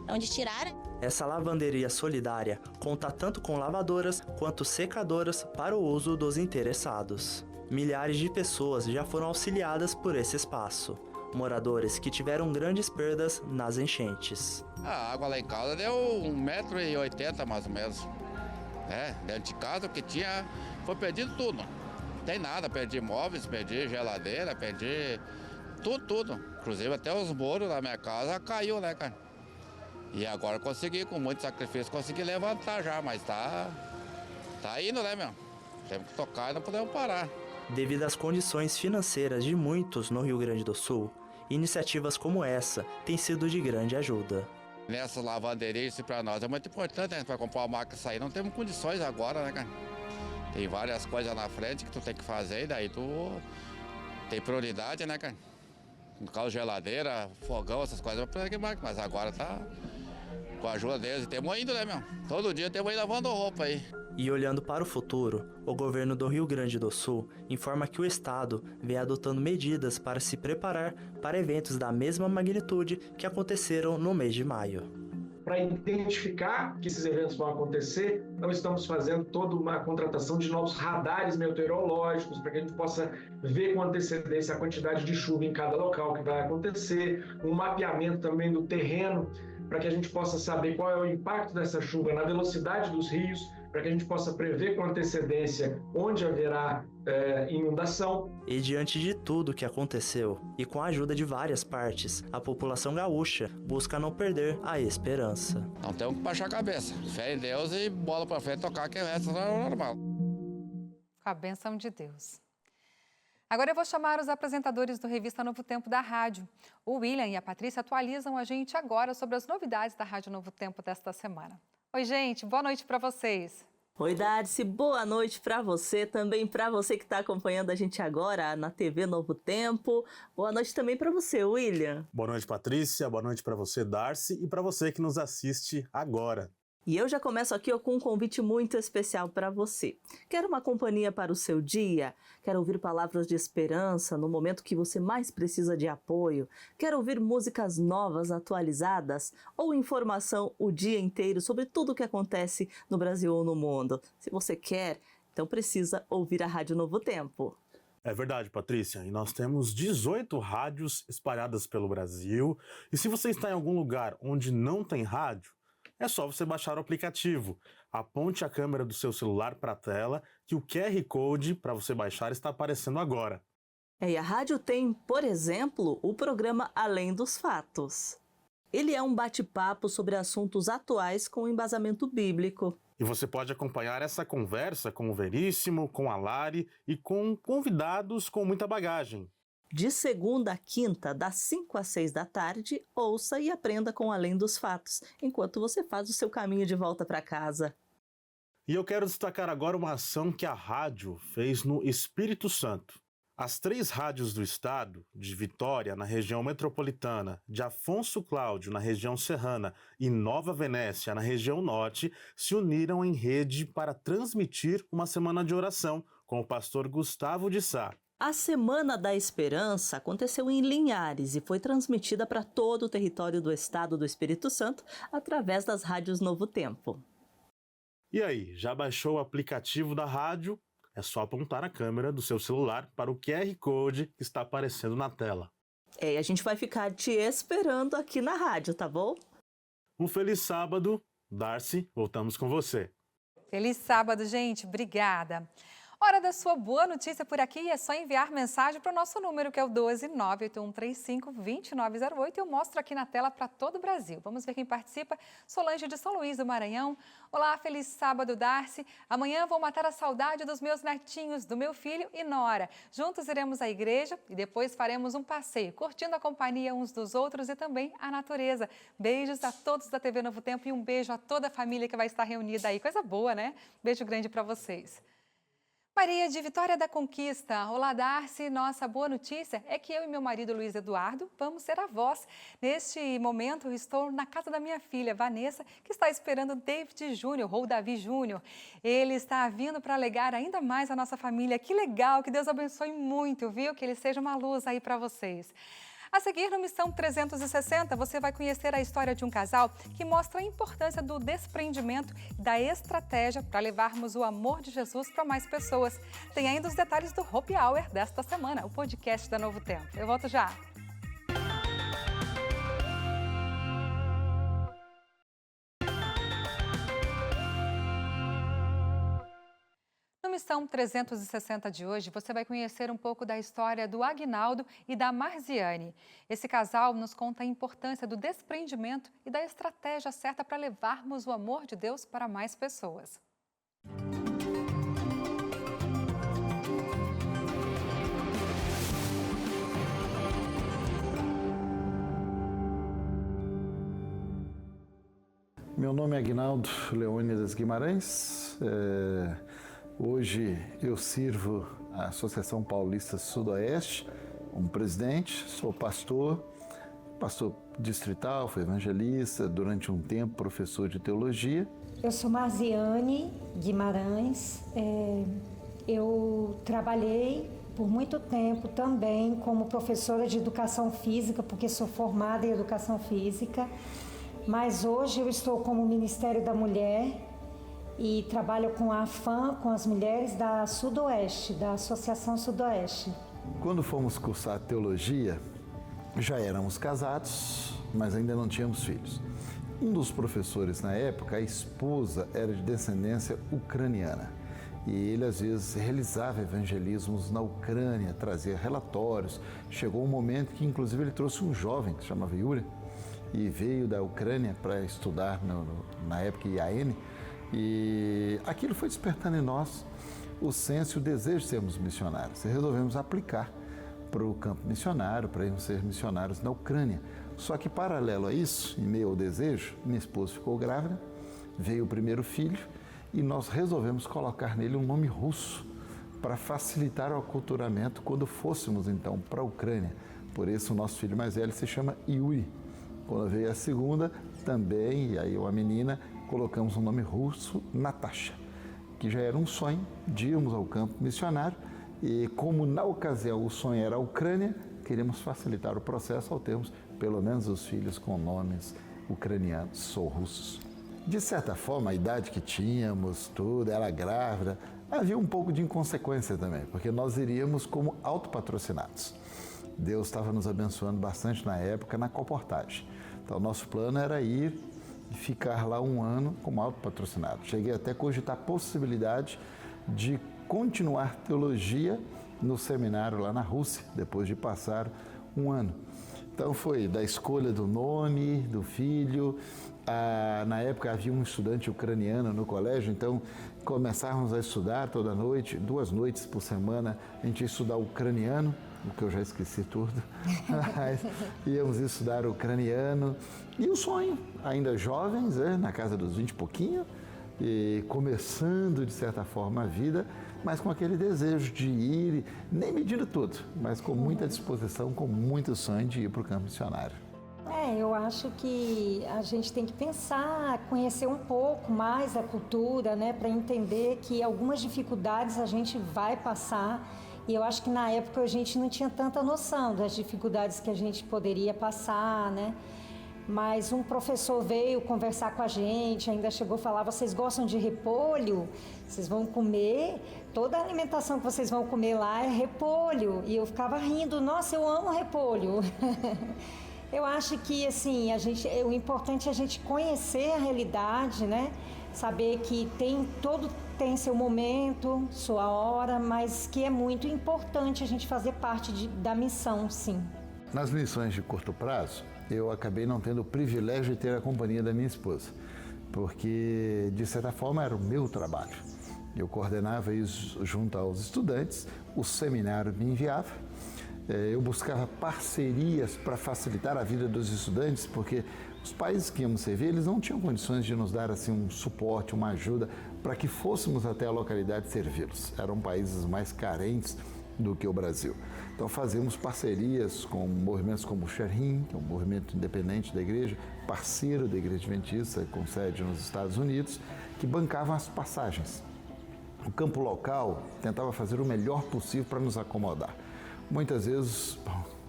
Speaker 5: onde tirar, né?
Speaker 23: Essa lavanderia solidária conta tanto com lavadoras quanto secadoras para o uso dos interessados. Milhares de pessoas já foram auxiliadas por esse espaço. Moradores que tiveram grandes perdas nas enchentes.
Speaker 8: A água lá em casa deu 1,80 m mais ou menos. Dentro de casa o que tinha foi perdido tudo. Não tem nada, perdi móveis, perdi geladeira, perdi tudo. Inclusive até os muros da minha casa caiu, né, cara? E agora consegui, com muito sacrifício, consegui levantar já, mas tá indo, né, meu? Temos que tocar e não podemos parar.
Speaker 23: Devido às condições financeiras de muitos no Rio Grande do Sul, iniciativas como essa têm sido de grande ajuda.
Speaker 8: Nessa lavanderia, isso para nós é muito importante, né? Para comprar uma máquina e sair, não temos condições agora, né, cara? Tem várias coisas na frente que tu tem que fazer, e daí tu tem prioridade, né, cara? No caso, geladeira, fogão, essas coisas, mas agora tá com a ajuda deles. E temos indo, né, meu? Todo dia temos indo lavando roupa aí.
Speaker 23: E olhando para o futuro, o governo do Rio Grande do Sul informa que o estado vem adotando medidas para se preparar para eventos da mesma magnitude que aconteceram no mês de maio.
Speaker 24: Para identificar que esses eventos vão acontecer, nós estamos fazendo toda uma contratação de novos radares meteorológicos para que a gente possa ver com antecedência a quantidade de chuva em cada local que vai acontecer, um mapeamento também do terreno para que a gente possa saber qual é o impacto dessa chuva na velocidade dos rios, para que a gente possa prever com antecedência onde haverá inundação.
Speaker 23: E diante de tudo que aconteceu, e com a ajuda de várias partes, a população gaúcha busca não perder a esperança.
Speaker 8: Não temos que baixar a cabeça. Fé em Deus e bola para frente, tocar que o resto é normal.
Speaker 6: Com a bênção de Deus. Agora eu vou chamar os apresentadores do Revista Novo Tempo da rádio. O William e a Patrícia atualizam a gente agora sobre as novidades da Rádio Novo Tempo desta semana. Oi, gente, boa noite para vocês.
Speaker 7: Oi, Darcy, boa noite para você, também para você que está acompanhando a gente agora na TV Novo Tempo. Boa noite também para você, William.
Speaker 9: Boa noite, Patrícia, boa noite para você, Darcy, e para você que nos assiste agora.
Speaker 7: E eu já começo aqui com um convite muito especial para você. Quer uma companhia para o seu dia? Quer ouvir palavras de esperança no momento que você mais precisa de apoio? Quer ouvir músicas novas, atualizadas? Ou informação o dia inteiro sobre tudo o que acontece no Brasil ou no mundo? Se você quer, então precisa ouvir a Rádio Novo Tempo.
Speaker 9: É verdade, Patrícia, e nós temos 18 rádios espalhadas pelo Brasil. E se você está em algum lugar onde não tem rádio, é só você baixar o aplicativo. Aponte a câmera do seu celular para a tela que o QR Code para você baixar está aparecendo agora.
Speaker 7: E a rádio tem, por exemplo, o programa Além dos Fatos. Ele é um bate-papo sobre assuntos atuais com embasamento bíblico.
Speaker 9: E você pode acompanhar essa conversa com o Veríssimo, com a Lari e com convidados com muita bagagem.
Speaker 7: De segunda a quinta, das 5 às 6 da tarde, ouça e aprenda com Além dos Fatos, enquanto você faz o seu caminho de volta para casa.
Speaker 9: E eu quero destacar agora uma ação que a rádio fez no Espírito Santo. As 3 rádios do estado, de Vitória, na região metropolitana, de Afonso Cláudio, na região serrana, e Nova Venécia, na região norte, se uniram em rede para transmitir uma semana de oração com o pastor Gustavo de Sá.
Speaker 7: A Semana da Esperança aconteceu em Linhares e foi transmitida para todo o território do estado do Espírito Santo através das rádios Novo Tempo.
Speaker 9: E aí, já baixou o aplicativo da rádio? É só apontar a câmera do seu celular para o QR Code que está aparecendo na tela.
Speaker 7: A gente vai ficar te esperando aqui na rádio, tá bom?
Speaker 9: Um feliz sábado. Darcy, voltamos com você.
Speaker 6: Feliz sábado, gente. Obrigada. Hora da sua boa notícia por aqui, é só enviar mensagem para o nosso número, que é o 12981352908, e eu mostro aqui na tela para todo o Brasil. Vamos ver quem participa. Solange de São Luís do Maranhão. Olá, feliz sábado, Darcy. Amanhã vou matar a saudade dos meus netinhos, do meu filho e nora. Juntos iremos à igreja e depois faremos um passeio, curtindo a companhia uns dos outros e também a natureza. Beijos a todos da TV Novo Tempo e um beijo a toda a família que vai estar reunida aí. Coisa boa, né? Beijo grande para vocês. Maria de Vitória da Conquista. Olá, Darcy. Nossa boa notícia é que eu e meu marido Luiz Eduardo vamos ser avós. Neste momento, eu estou na casa da minha filha, Vanessa, que está esperando David Júnior, ou Davi Júnior. Ele está vindo para alegar ainda mais a nossa família. Que legal, que Deus abençoe muito, viu? Que ele seja uma luz aí para vocês. A seguir, no Missão 360, você vai conhecer a história de um casal que mostra a importância do desprendimento e da estratégia para levarmos o amor de Jesus para mais pessoas. Tem ainda os detalhes do Happy Hour desta semana, o podcast da Novo Tempo. Eu volto já. No Missão 360 de hoje, você vai conhecer um pouco da história do Aguinaldo e da Marziane. Esse casal nos conta a importância do desprendimento e da estratégia certa para levarmos o amor de Deus para mais pessoas.
Speaker 10: Meu nome é Aguinaldo Leônidas Guimarães. Hoje eu sirvo a Associação Paulista Sudoeste como presidente, sou pastor pastor distrital, foi evangelista, durante um tempo professor de teologia.
Speaker 1: Eu sou Marziane Guimarães, eu trabalhei por muito tempo também como professora de educação física, porque sou formada em educação física, mas hoje eu estou como Ministério da Mulher e trabalho com a AFAM, com as mulheres da Sudoeste, da Associação Sudoeste.
Speaker 10: Quando fomos cursar teologia, já éramos casados, mas ainda não tínhamos filhos. Um dos professores na época, a esposa era de descendência ucraniana. E ele, às vezes, realizava evangelismos na Ucrânia, trazia relatórios. Chegou um momento que, inclusive, ele trouxe um jovem que se chamava Yuri e veio da Ucrânia para estudar na época IAN. E aquilo foi despertando em nós o senso e o desejo de sermos missionários. E resolvemos aplicar para o campo missionário, para irmos ser missionários na Ucrânia. Só que, paralelo a isso, em meio ao desejo, minha esposa ficou grávida, veio o primeiro filho e nós resolvemos colocar nele um nome russo para facilitar o aculturamento quando fôssemos, então, para a Ucrânia. Por isso, o nosso filho mais velho se chama Yuri. Quando veio a segunda, também, e aí uma menina, colocamos um nome russo, Natasha, que já era um sonho de irmos ao campo missionário. E como na ocasião o sonho era a Ucrânia, queríamos facilitar o processo ao termos pelo menos os filhos com nomes ucranianos ou russos. De certa forma, a idade que tínhamos, tudo, ela grávida, havia um pouco de inconsequência também, porque nós iríamos como autopatrocinados. Deus estava nos abençoando bastante na época na colportagem. Então, nosso plano era ir e ficar lá um ano como autopatrocinado. Cheguei até a cogitar a possibilidade de continuar teologia no seminário lá na Rússia, depois de passar um ano. Então foi da escolha do nome, do filho. Na época havia um estudante ucraniano no colégio, então começávamos a estudar toda noite, 2 noites por semana, a gente ia estudar ucraniano, o que eu já esqueci tudo, mas íamos estudar ucraniano. E o sonho, ainda jovens, na casa dos 20 e pouquinho, e começando de certa forma a vida, mas com aquele desejo de ir, nem medindo tudo, mas com muita disposição, com muito sonho de ir para o campo missionário.
Speaker 1: Eu acho que a gente tem que pensar, conhecer um pouco mais a cultura, né, para entender que algumas dificuldades a gente vai passar. E eu acho que na época a gente não tinha tanta noção das dificuldades que a gente poderia passar, né? Mas um professor veio conversar com a gente, ainda chegou a falar: vocês gostam de repolho? Vocês vão comer, toda a alimentação que vocês vão comer lá é repolho. E eu ficava rindo: nossa, eu amo repolho. Eu acho que, assim, o importante é a gente conhecer a realidade, né? Saber que todo tem seu momento, sua hora, mas que é muito importante a gente fazer parte da missão, sim.
Speaker 10: Nas missões de curto prazo, eu acabei não tendo o privilégio de ter a companhia da minha esposa, porque, de certa forma, era o meu trabalho. Eu coordenava isso junto aos estudantes, o seminário me enviava, eu buscava parcerias para facilitar a vida dos estudantes, porque os países que íamos servir, eles não tinham condições de nos dar assim, um suporte, uma ajuda, para que fôssemos até a localidade servi-los. Eram países mais carentes do que o Brasil. Então fazemos parcerias com movimentos como o Sherrim, que é um movimento independente da igreja, parceiro da Igreja Adventista, com sede nos Estados Unidos, que bancavam as passagens. O campo local tentava fazer o melhor possível para nos acomodar. Muitas vezes,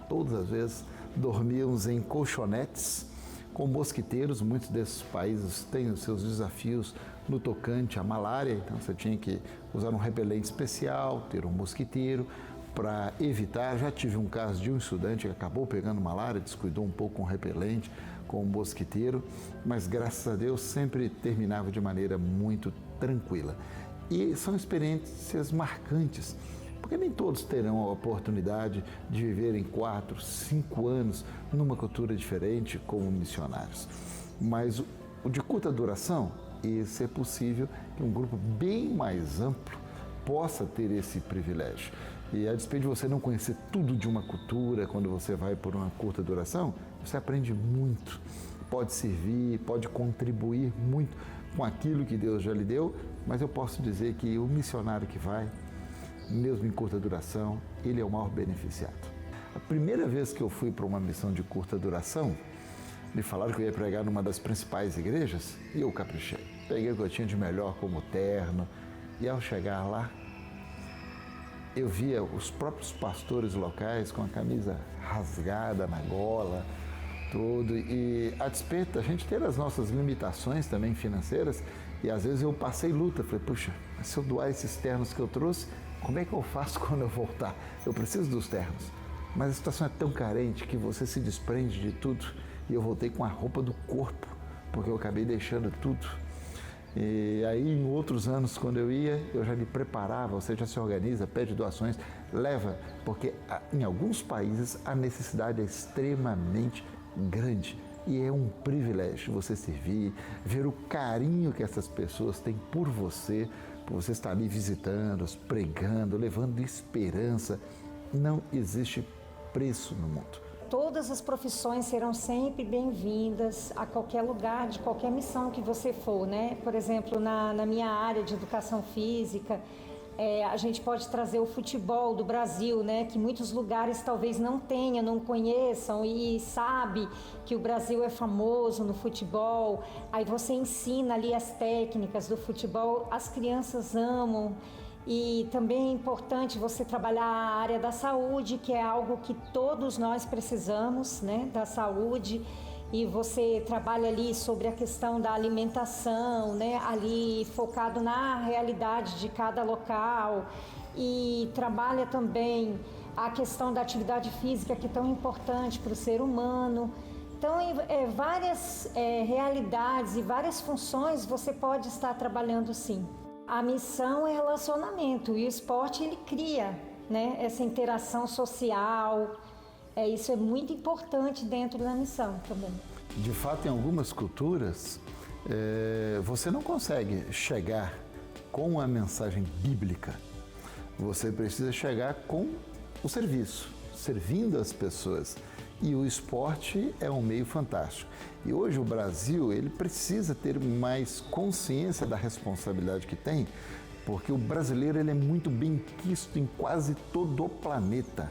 Speaker 10: todas as vezes, dormíamos em colchonetes com mosquiteiros. Muitos desses países têm os seus desafios no tocante à malária, então você tinha que usar um repelente especial, ter um mosquiteiro para evitar. Já tive um caso de um estudante que acabou pegando malária, descuidou um pouco com o repelente, com o mosquiteiro, mas graças a Deus sempre terminava de maneira muito tranquila. E são experiências marcantes, porque nem todos terão a oportunidade de viver em 4, 5 anos numa cultura diferente como missionários. Mas o de curta duração, isso é possível que um grupo bem mais amplo possa ter esse privilégio. E a despeito de você não conhecer tudo de uma cultura, quando você vai por uma curta duração, você aprende muito, pode servir, pode contribuir muito com aquilo que Deus já lhe deu, mas eu posso dizer que o missionário que vai, mesmo em curta duração, ele é o maior beneficiado. A primeira vez que eu fui para uma missão de curta duração, me falaram que eu ia pregar numa das principais igrejas e eu caprichei. Peguei o que eu tinha de melhor como terno e ao chegar lá, eu via os próprios pastores locais com a camisa rasgada na gola, tudo. E a despeito da gente ter as nossas limitações também financeiras, e às vezes eu passei luta. Falei, puxa, mas se eu doar esses ternos que eu trouxe, como é que eu faço quando eu voltar? Eu preciso dos ternos. Mas a situação é tão carente que você se desprende de tudo. E eu voltei com a roupa do corpo, porque eu acabei deixando tudo. E aí, em outros anos, quando eu ia, eu já me preparava, você já se organiza, pede doações, leva, porque em alguns países a necessidade é extremamente grande. E é um privilégio você servir, ver o carinho que essas pessoas têm por você estar ali visitando, pregando, levando esperança. Não existe preço no mundo.
Speaker 1: Todas as profissões serão sempre bem-vindas a qualquer lugar, de qualquer missão que você for, né? Por exemplo, na minha área de educação física, a gente pode trazer o futebol do Brasil, né? Que muitos lugares talvez não tenham, não conheçam e sabe que o Brasil é famoso no futebol. Aí você ensina ali as técnicas do futebol, as crianças amam. E também é importante você trabalhar a área da saúde, que é algo que todos nós precisamos, né, da saúde. E você trabalha ali sobre a questão da alimentação, né, ali focado na realidade de cada local. E trabalha também a questão da atividade física, que é tão importante para o ser humano. Então, várias realidades e várias funções você pode estar trabalhando sim. A missão é relacionamento e o esporte ele cria, né, essa interação social. Isso é muito importante dentro da missão também.
Speaker 10: De fato, em algumas culturas, você não consegue chegar com a mensagem bíblica. Você precisa chegar com o serviço, servindo as pessoas. E o esporte é um meio fantástico. E hoje o Brasil ele precisa ter mais consciência da responsabilidade que tem, porque o brasileiro ele é muito bem quisto em quase todo o planeta.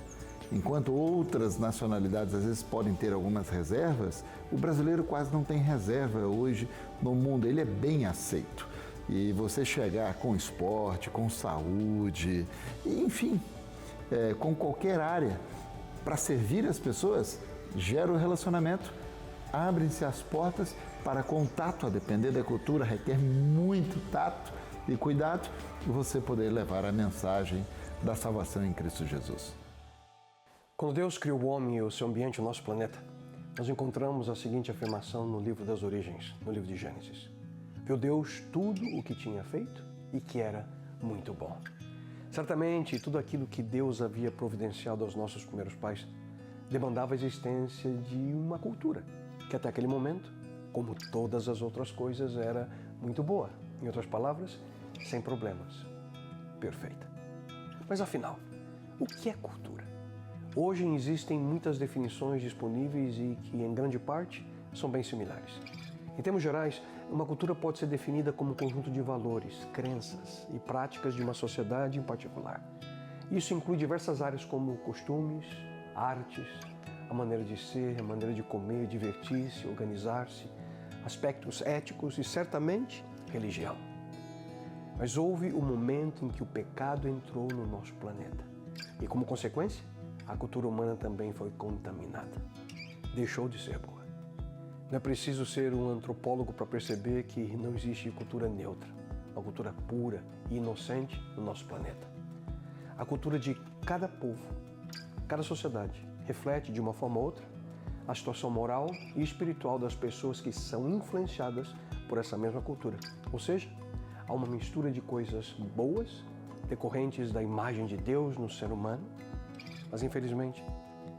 Speaker 10: Enquanto outras nacionalidades às vezes podem ter algumas reservas, o brasileiro quase não tem reserva hoje no mundo, ele é bem aceito. E você chegar com esporte, com saúde, enfim, com qualquer área, para servir as pessoas, gera o relacionamento, abrem-se as portas para contato, a depender da cultura, requer muito tato e cuidado, você poder levar a mensagem da salvação em Cristo Jesus.
Speaker 11: Quando Deus criou o homem e o seu ambiente, o nosso planeta, nós encontramos a seguinte afirmação no livro das Origens, no livro de Gênesis. Viu Deus tudo o que tinha feito e que era muito bom. Certamente, tudo aquilo que Deus havia providenciado aos nossos primeiros pais demandava a existência de uma cultura, que até aquele momento, como todas as outras coisas, era muito boa. Em outras palavras, sem problemas. Perfeita. Mas afinal, o que é cultura? Hoje existem muitas definições disponíveis e que, em grande parte, são bem similares. Em termos gerais, uma cultura pode ser definida como um conjunto de valores, crenças e práticas de uma sociedade em particular. Isso inclui diversas áreas como costumes, artes, a maneira de ser, a maneira de comer, divertir-se, organizar-se, aspectos éticos e, certamente, religião. Mas houve um momento em que o pecado entrou no nosso planeta e, como consequência, a cultura humana também foi contaminada. Deixou de ser boa. Não é preciso ser um antropólogo para perceber que não existe cultura neutra, uma cultura pura e inocente no nosso planeta. A cultura de cada povo, cada sociedade, reflete de uma forma ou outra a situação moral e espiritual das pessoas que são influenciadas por essa mesma cultura. Ou seja, há uma mistura de coisas boas, decorrentes da imagem de Deus no ser humano, mas infelizmente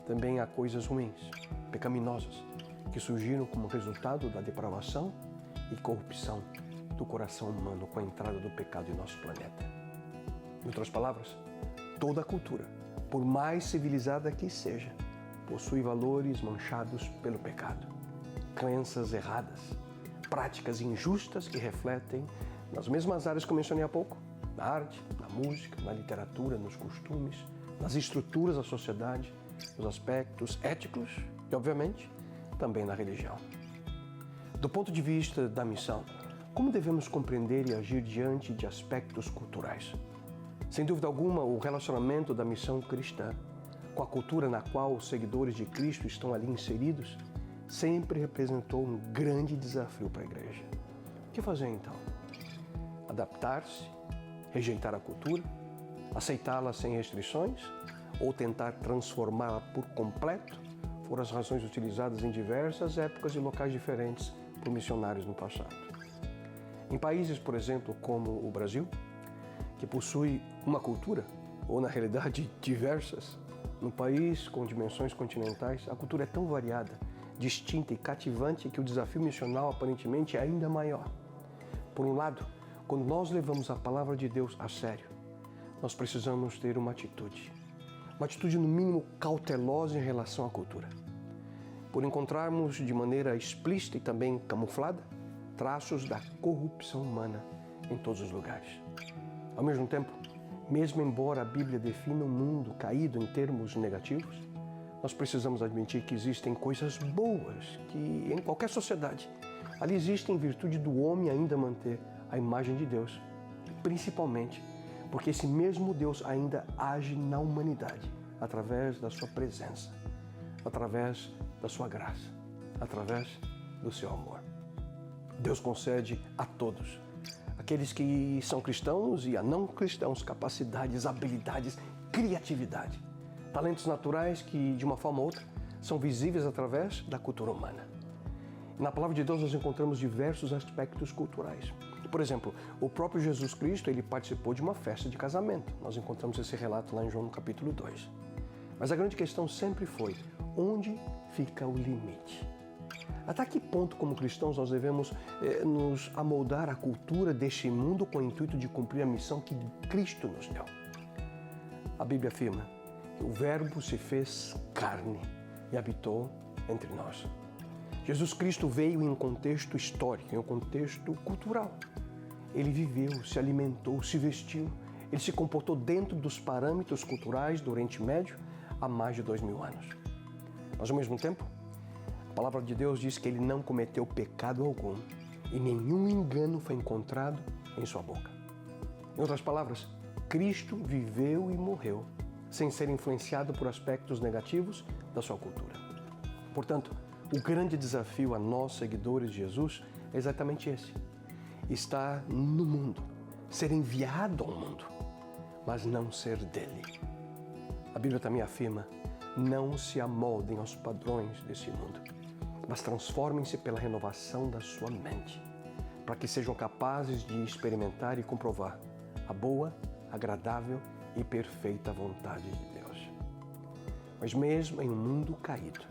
Speaker 11: também há coisas ruins, pecaminosas, que surgiram como resultado da depravação e corrupção do coração humano com a entrada do pecado em nosso planeta. Em outras palavras, toda cultura, por mais civilizada que seja, possui valores manchados pelo pecado, crenças erradas, práticas injustas que refletem nas mesmas áreas que eu mencionei há pouco, na arte, na música, na literatura, nos costumes, nas estruturas da sociedade nos aspectos éticos e, obviamente, também na religião. Do ponto de vista da missão, como devemos compreender e agir diante de aspectos culturais? Sem dúvida alguma, o relacionamento da missão cristã com a cultura na qual os seguidores de Cristo estão ali inseridos sempre representou um grande desafio para a igreja. O que fazer então? Adaptar-se? Rejeitar a cultura? Aceitá-la sem restrições? Ou tentar transformá-la por completo? Foram as razões utilizadas em diversas épocas e locais diferentes por missionários no passado. Em países, por exemplo, como o Brasil, que possui uma cultura, ou na realidade diversas, num país com dimensões continentais, a cultura é tão variada, distinta e cativante que o desafio missional aparentemente é ainda maior. Por um lado, quando nós levamos a palavra de Deus a sério, nós precisamos ter uma atitude no mínimo cautelosa em relação à cultura. Por encontrarmos de maneira explícita e também camuflada traços da corrupção humana em todos os lugares. Ao mesmo tempo, mesmo embora a Bíblia defina o mundo caído em termos negativos, nós precisamos admitir que existem coisas boas que, em qualquer sociedade, ali existem em virtude do homem ainda manter a imagem de Deus, principalmente porque esse mesmo Deus ainda age na humanidade através da sua presença, através da sua graça, através do seu amor. Deus concede a todos, aqueles que são cristãos e a não cristãos, capacidades, habilidades, criatividade, talentos naturais que, de uma forma ou outra, são visíveis através da cultura humana. Na palavra de Deus nós encontramos diversos aspectos culturais. Por exemplo, o próprio Jesus Cristo, ele participou de uma festa de casamento. Nós encontramos esse relato lá em João no capítulo 2. Mas a grande questão sempre foi, onde fica o limite? Até que ponto, como cristãos, nós devemos nos amoldar à cultura deste mundo com o intuito de cumprir a missão que Cristo nos deu? A Bíblia afirma que o Verbo se fez carne e habitou entre nós. Jesus Cristo veio em um contexto histórico, em um contexto cultural. Ele viveu, se alimentou, se vestiu, ele se comportou dentro dos parâmetros culturais do Oriente Médio há mais de 2000 anos. Mas, ao mesmo tempo, a palavra de Deus diz que ele não cometeu pecado algum e nenhum engano foi encontrado em sua boca. Em outras palavras, Cristo viveu e morreu sem ser influenciado por aspectos negativos da sua cultura. Portanto, o grande desafio a nós, seguidores de Jesus, é exatamente esse. Estar no mundo, ser enviado ao mundo, mas não ser dele. A Bíblia também afirma, não se amoldem aos padrões desse mundo, mas transformem-se pela renovação da sua mente, para que sejam capazes de experimentar e comprovar a boa, agradável e perfeita vontade de Deus. Mas mesmo em um mundo caído,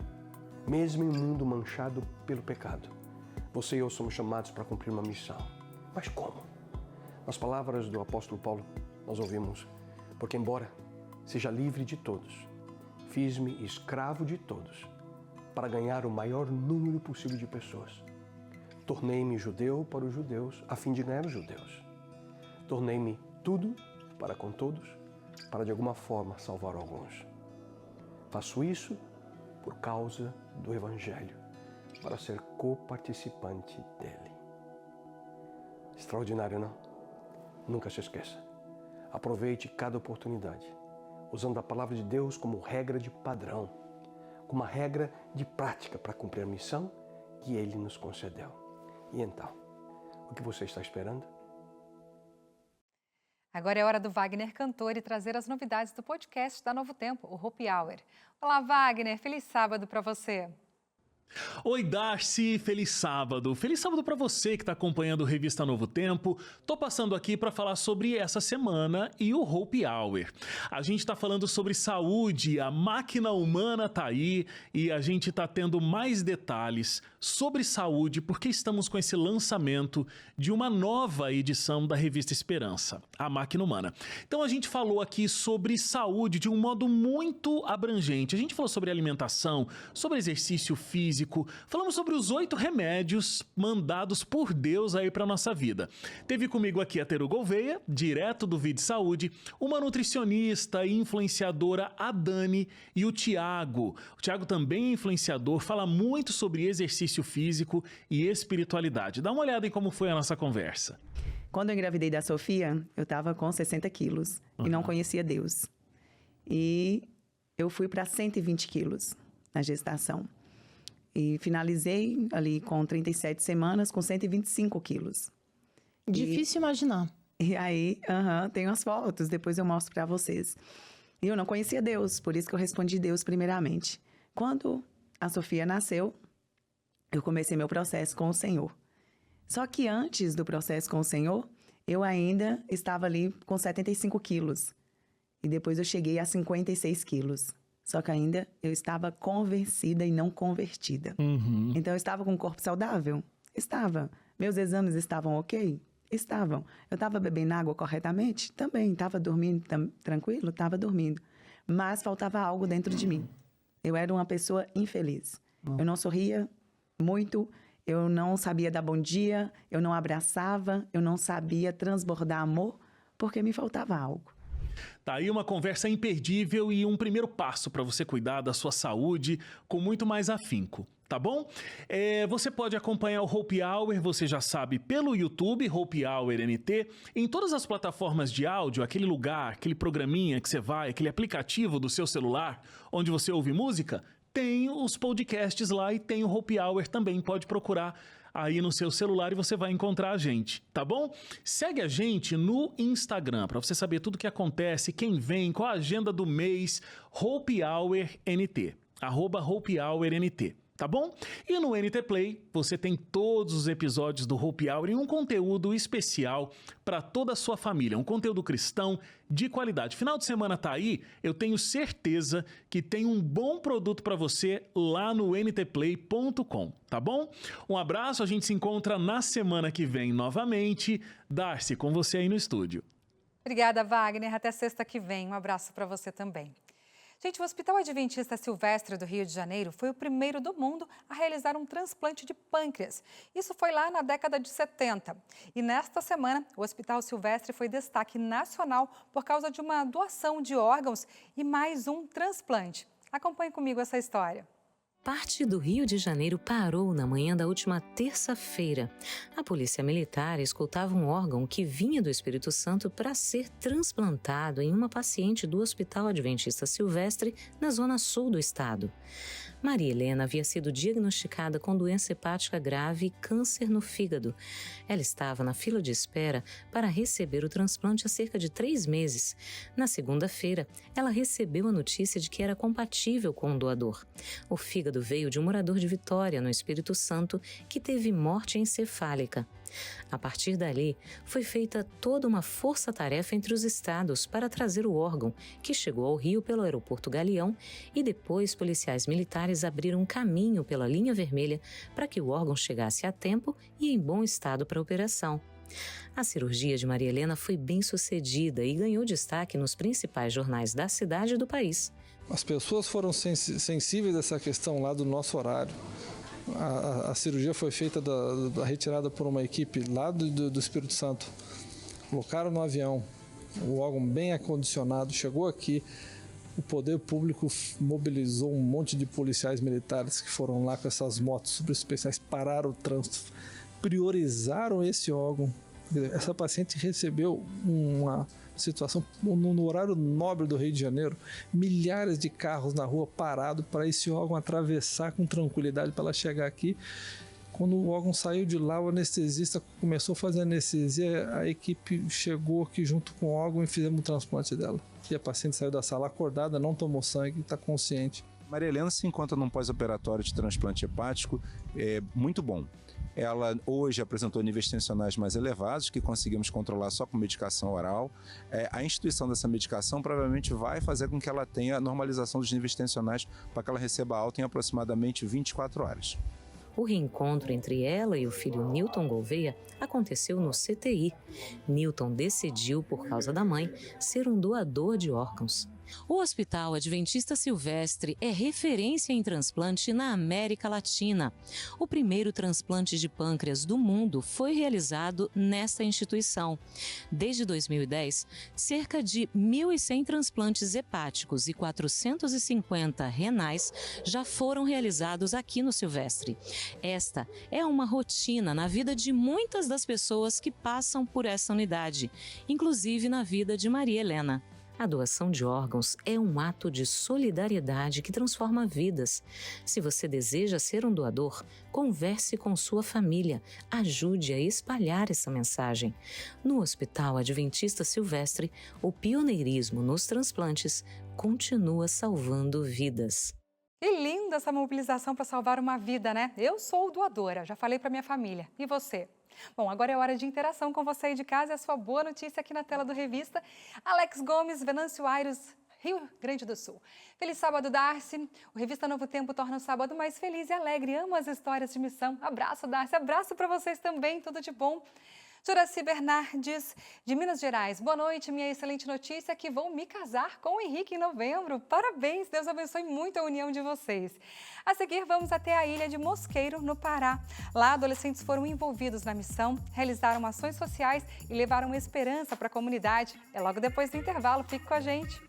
Speaker 11: mesmo em um mundo manchado pelo pecado, você e eu somos chamados para cumprir uma missão. Mas como? Nas palavras do apóstolo Paulo, nós ouvimos, porque embora seja livre de todos, fiz-me escravo de todos, para ganhar o maior número possível de pessoas. Tornei-me judeu para os judeus, a fim de ganhar os judeus. Tornei-me tudo para com todos, para de alguma forma salvar alguns. Faço isso por causa do Evangelho, para ser coparticipante dele. Extraordinário, não? Nunca se esqueça. Aproveite cada oportunidade, usando a palavra de Deus como regra de padrão, como uma regra de prática para cumprir a missão que ele nos concedeu. E então, o que você está esperando?
Speaker 6: Agora é hora do Wagner Cantor e trazer as novidades do podcast da Novo Tempo, o Hope Hour. Olá, Wagner, feliz sábado para você.
Speaker 12: Oi, Darcy, feliz sábado. Feliz sábado para você que está acompanhando o Revista Novo Tempo. Tô passando aqui para falar sobre essa semana e o Hope Hour. A gente está falando sobre saúde, a máquina humana tá aí e a gente está tendo mais detalhes sobre saúde porque estamos com esse lançamento de uma nova edição da Revista Esperança, a máquina humana. Então a gente falou aqui sobre saúde de um modo muito abrangente. A gente falou sobre alimentação, sobre exercício físico, físico. Falamos sobre os 8 remédios mandados por Deus aí para nossa vida. Teve comigo aqui a Teru Gouveia, direto do Vide Saúde, uma nutricionista e influenciadora, a Dani, e o Tiago. O Tiago também é influenciador, fala muito sobre exercício físico e espiritualidade. Dá uma olhada em como foi a nossa conversa.
Speaker 13: Quando eu engravidei da Sofia, eu estava com 60 quilos e não conhecia Deus. E eu fui para 120 quilos na gestação. E finalizei ali com 37 semanas com 125 quilos.
Speaker 15: Difícil imaginar.
Speaker 13: E aí, tenho as fotos, depois eu mostro para vocês. E eu não conhecia Deus, por isso que eu respondi Deus primeiramente. Quando a Sofia nasceu, eu comecei meu processo com o Senhor. Só que antes do processo com o Senhor, eu ainda estava ali com 75 quilos. E depois eu cheguei a 56 quilos. Só que ainda eu estava convencida e não convertida. Então eu estava com um corpo saudável? Estava. Meus exames estavam ok? Estavam. Eu estava bebendo água corretamente? Também. Estava dormindo tranquilo? Estava dormindo. Mas faltava algo dentro de mim. Eu era uma pessoa infeliz. Eu não sorria muito. Eu não sabia dar bom dia, eu não abraçava, eu não sabia transbordar amor, porque me faltava algo.
Speaker 12: Tá aí uma conversa imperdível e um primeiro passo para você cuidar da sua saúde com muito mais afinco, tá bom? Você pode acompanhar o Hope Hour, você já sabe, pelo YouTube, Hope Hour NT, em todas as plataformas de áudio, aquele lugar, aquele programinha que você vai, aquele aplicativo do seu celular, onde você ouve música, tem os podcasts lá e tem o Hope Hour também, pode procurar aí no seu celular e você vai encontrar a gente, tá bom? Segue a gente no Instagram para você saber tudo o que acontece, quem vem, qual a agenda do mês, Hope Hour NT, @HopeHourNT. Tá bom? E no NT Play você tem todos os episódios do Hope Hour e um conteúdo especial para toda a sua família, um conteúdo cristão de qualidade. Final de semana tá aí, eu tenho certeza que tem um bom produto para você lá no ntplay.com, tá bom? Um abraço, a gente se encontra na semana que vem novamente. Darcy, com você aí no estúdio.
Speaker 6: Obrigada, Wagner. Até sexta que vem. Um abraço para você também. Gente, o Hospital Adventista Silvestre do Rio de Janeiro foi o primeiro do mundo a realizar um transplante de pâncreas. Isso foi lá na década de 70. E nesta semana, o Hospital Silvestre foi destaque nacional por causa de uma doação de órgãos e mais um transplante. Acompanhe comigo essa história.
Speaker 16: Parte do Rio de Janeiro parou na manhã da última terça-feira. A polícia militar escoltava um órgão que vinha do Espírito Santo para ser transplantado em uma paciente do Hospital Adventista Silvestre, na zona sul do estado. Maria Helena havia sido diagnosticada com doença hepática grave e câncer no fígado. Ela estava na fila de espera para receber o transplante há cerca de 3 meses. Na segunda-feira, ela recebeu a notícia de que era compatível com o doador. O fígado veio de um morador de Vitória, no Espírito Santo, que teve morte encefálica. A partir dali, foi feita toda uma força-tarefa entre os estados para trazer o órgão, que chegou ao Rio pelo aeroporto Galeão, e depois policiais militares abriram um caminho pela linha vermelha para que o órgão chegasse a tempo e em bom estado para a operação. A cirurgia de Maria Helena foi bem sucedida e ganhou destaque nos principais jornais da cidade e do país.
Speaker 17: As pessoas foram sensíveis a essa questão lá do nosso horário. A cirurgia foi feita da retirada por uma equipe lá do Espírito Santo. Colocaram no avião, o órgão bem acondicionado, chegou aqui. O poder público mobilizou um monte de policiais militares que foram lá com essas motos super especiais, pararam o trânsito, priorizaram esse órgão. Essa paciente recebeu uma situação no horário nobre do Rio de Janeiro, milhares de carros na rua parados para esse órgão atravessar com tranquilidade para ela chegar aqui. Quando o órgão saiu de lá, o anestesista começou a fazer anestesia, a equipe chegou aqui junto com o órgão e fizemos o transplante dela. E a paciente saiu da sala acordada, não tomou sangue, está consciente.
Speaker 18: Maria Helena se encontra num pós-operatório de transplante hepático muito bom. Ela hoje apresentou níveis tensionais mais elevados, que conseguimos controlar só com medicação oral. A instituição dessa medicação provavelmente vai fazer com que ela tenha a normalização dos níveis tensionais para que ela receba alta em aproximadamente 24 horas.
Speaker 16: O reencontro entre ela e o filho Newton Gouveia aconteceu no CTI. Newton decidiu, por causa da mãe, ser um doador de órgãos. O Hospital Adventista Silvestre é referência em transplante na América Latina. O primeiro transplante de pâncreas do mundo foi realizado nesta instituição. Desde 2010, cerca de 1.100 transplantes hepáticos e 450 renais já foram realizados aqui no Silvestre. Esta é uma rotina na vida de muitas das pessoas que passam por essa unidade, inclusive na vida de Maria Helena. A doação de órgãos é um ato de solidariedade que transforma vidas. Se você deseja ser um doador, converse com sua família, ajude a espalhar essa mensagem. No Hospital Adventista Silvestre, o pioneirismo nos transplantes continua salvando vidas.
Speaker 6: Que linda essa mobilização para salvar uma vida, né? Eu sou doadora, já falei para minha família. E você? Bom, agora é hora de interação com você aí de casa e a sua boa notícia aqui na tela do Revista. Alex Gomes, Venâncio Aires, Rio Grande do Sul. Feliz sábado, Darcy. O Revista Novo Tempo torna o sábado mais feliz e alegre. Amo as histórias de missão. Abraço, Darcy. Abraço para vocês também. Tudo de bom. Juraci Bernardes, de Minas Gerais. Boa noite, minha excelente notícia é que vou me casar com o Henrique em novembro. Parabéns, Deus abençoe muito a união de vocês. A seguir, vamos até a ilha de Mosqueiro, no Pará. Lá, adolescentes foram envolvidos na missão, realizaram ações sociais e levaram esperança para a comunidade. É logo depois do intervalo, fique com a gente.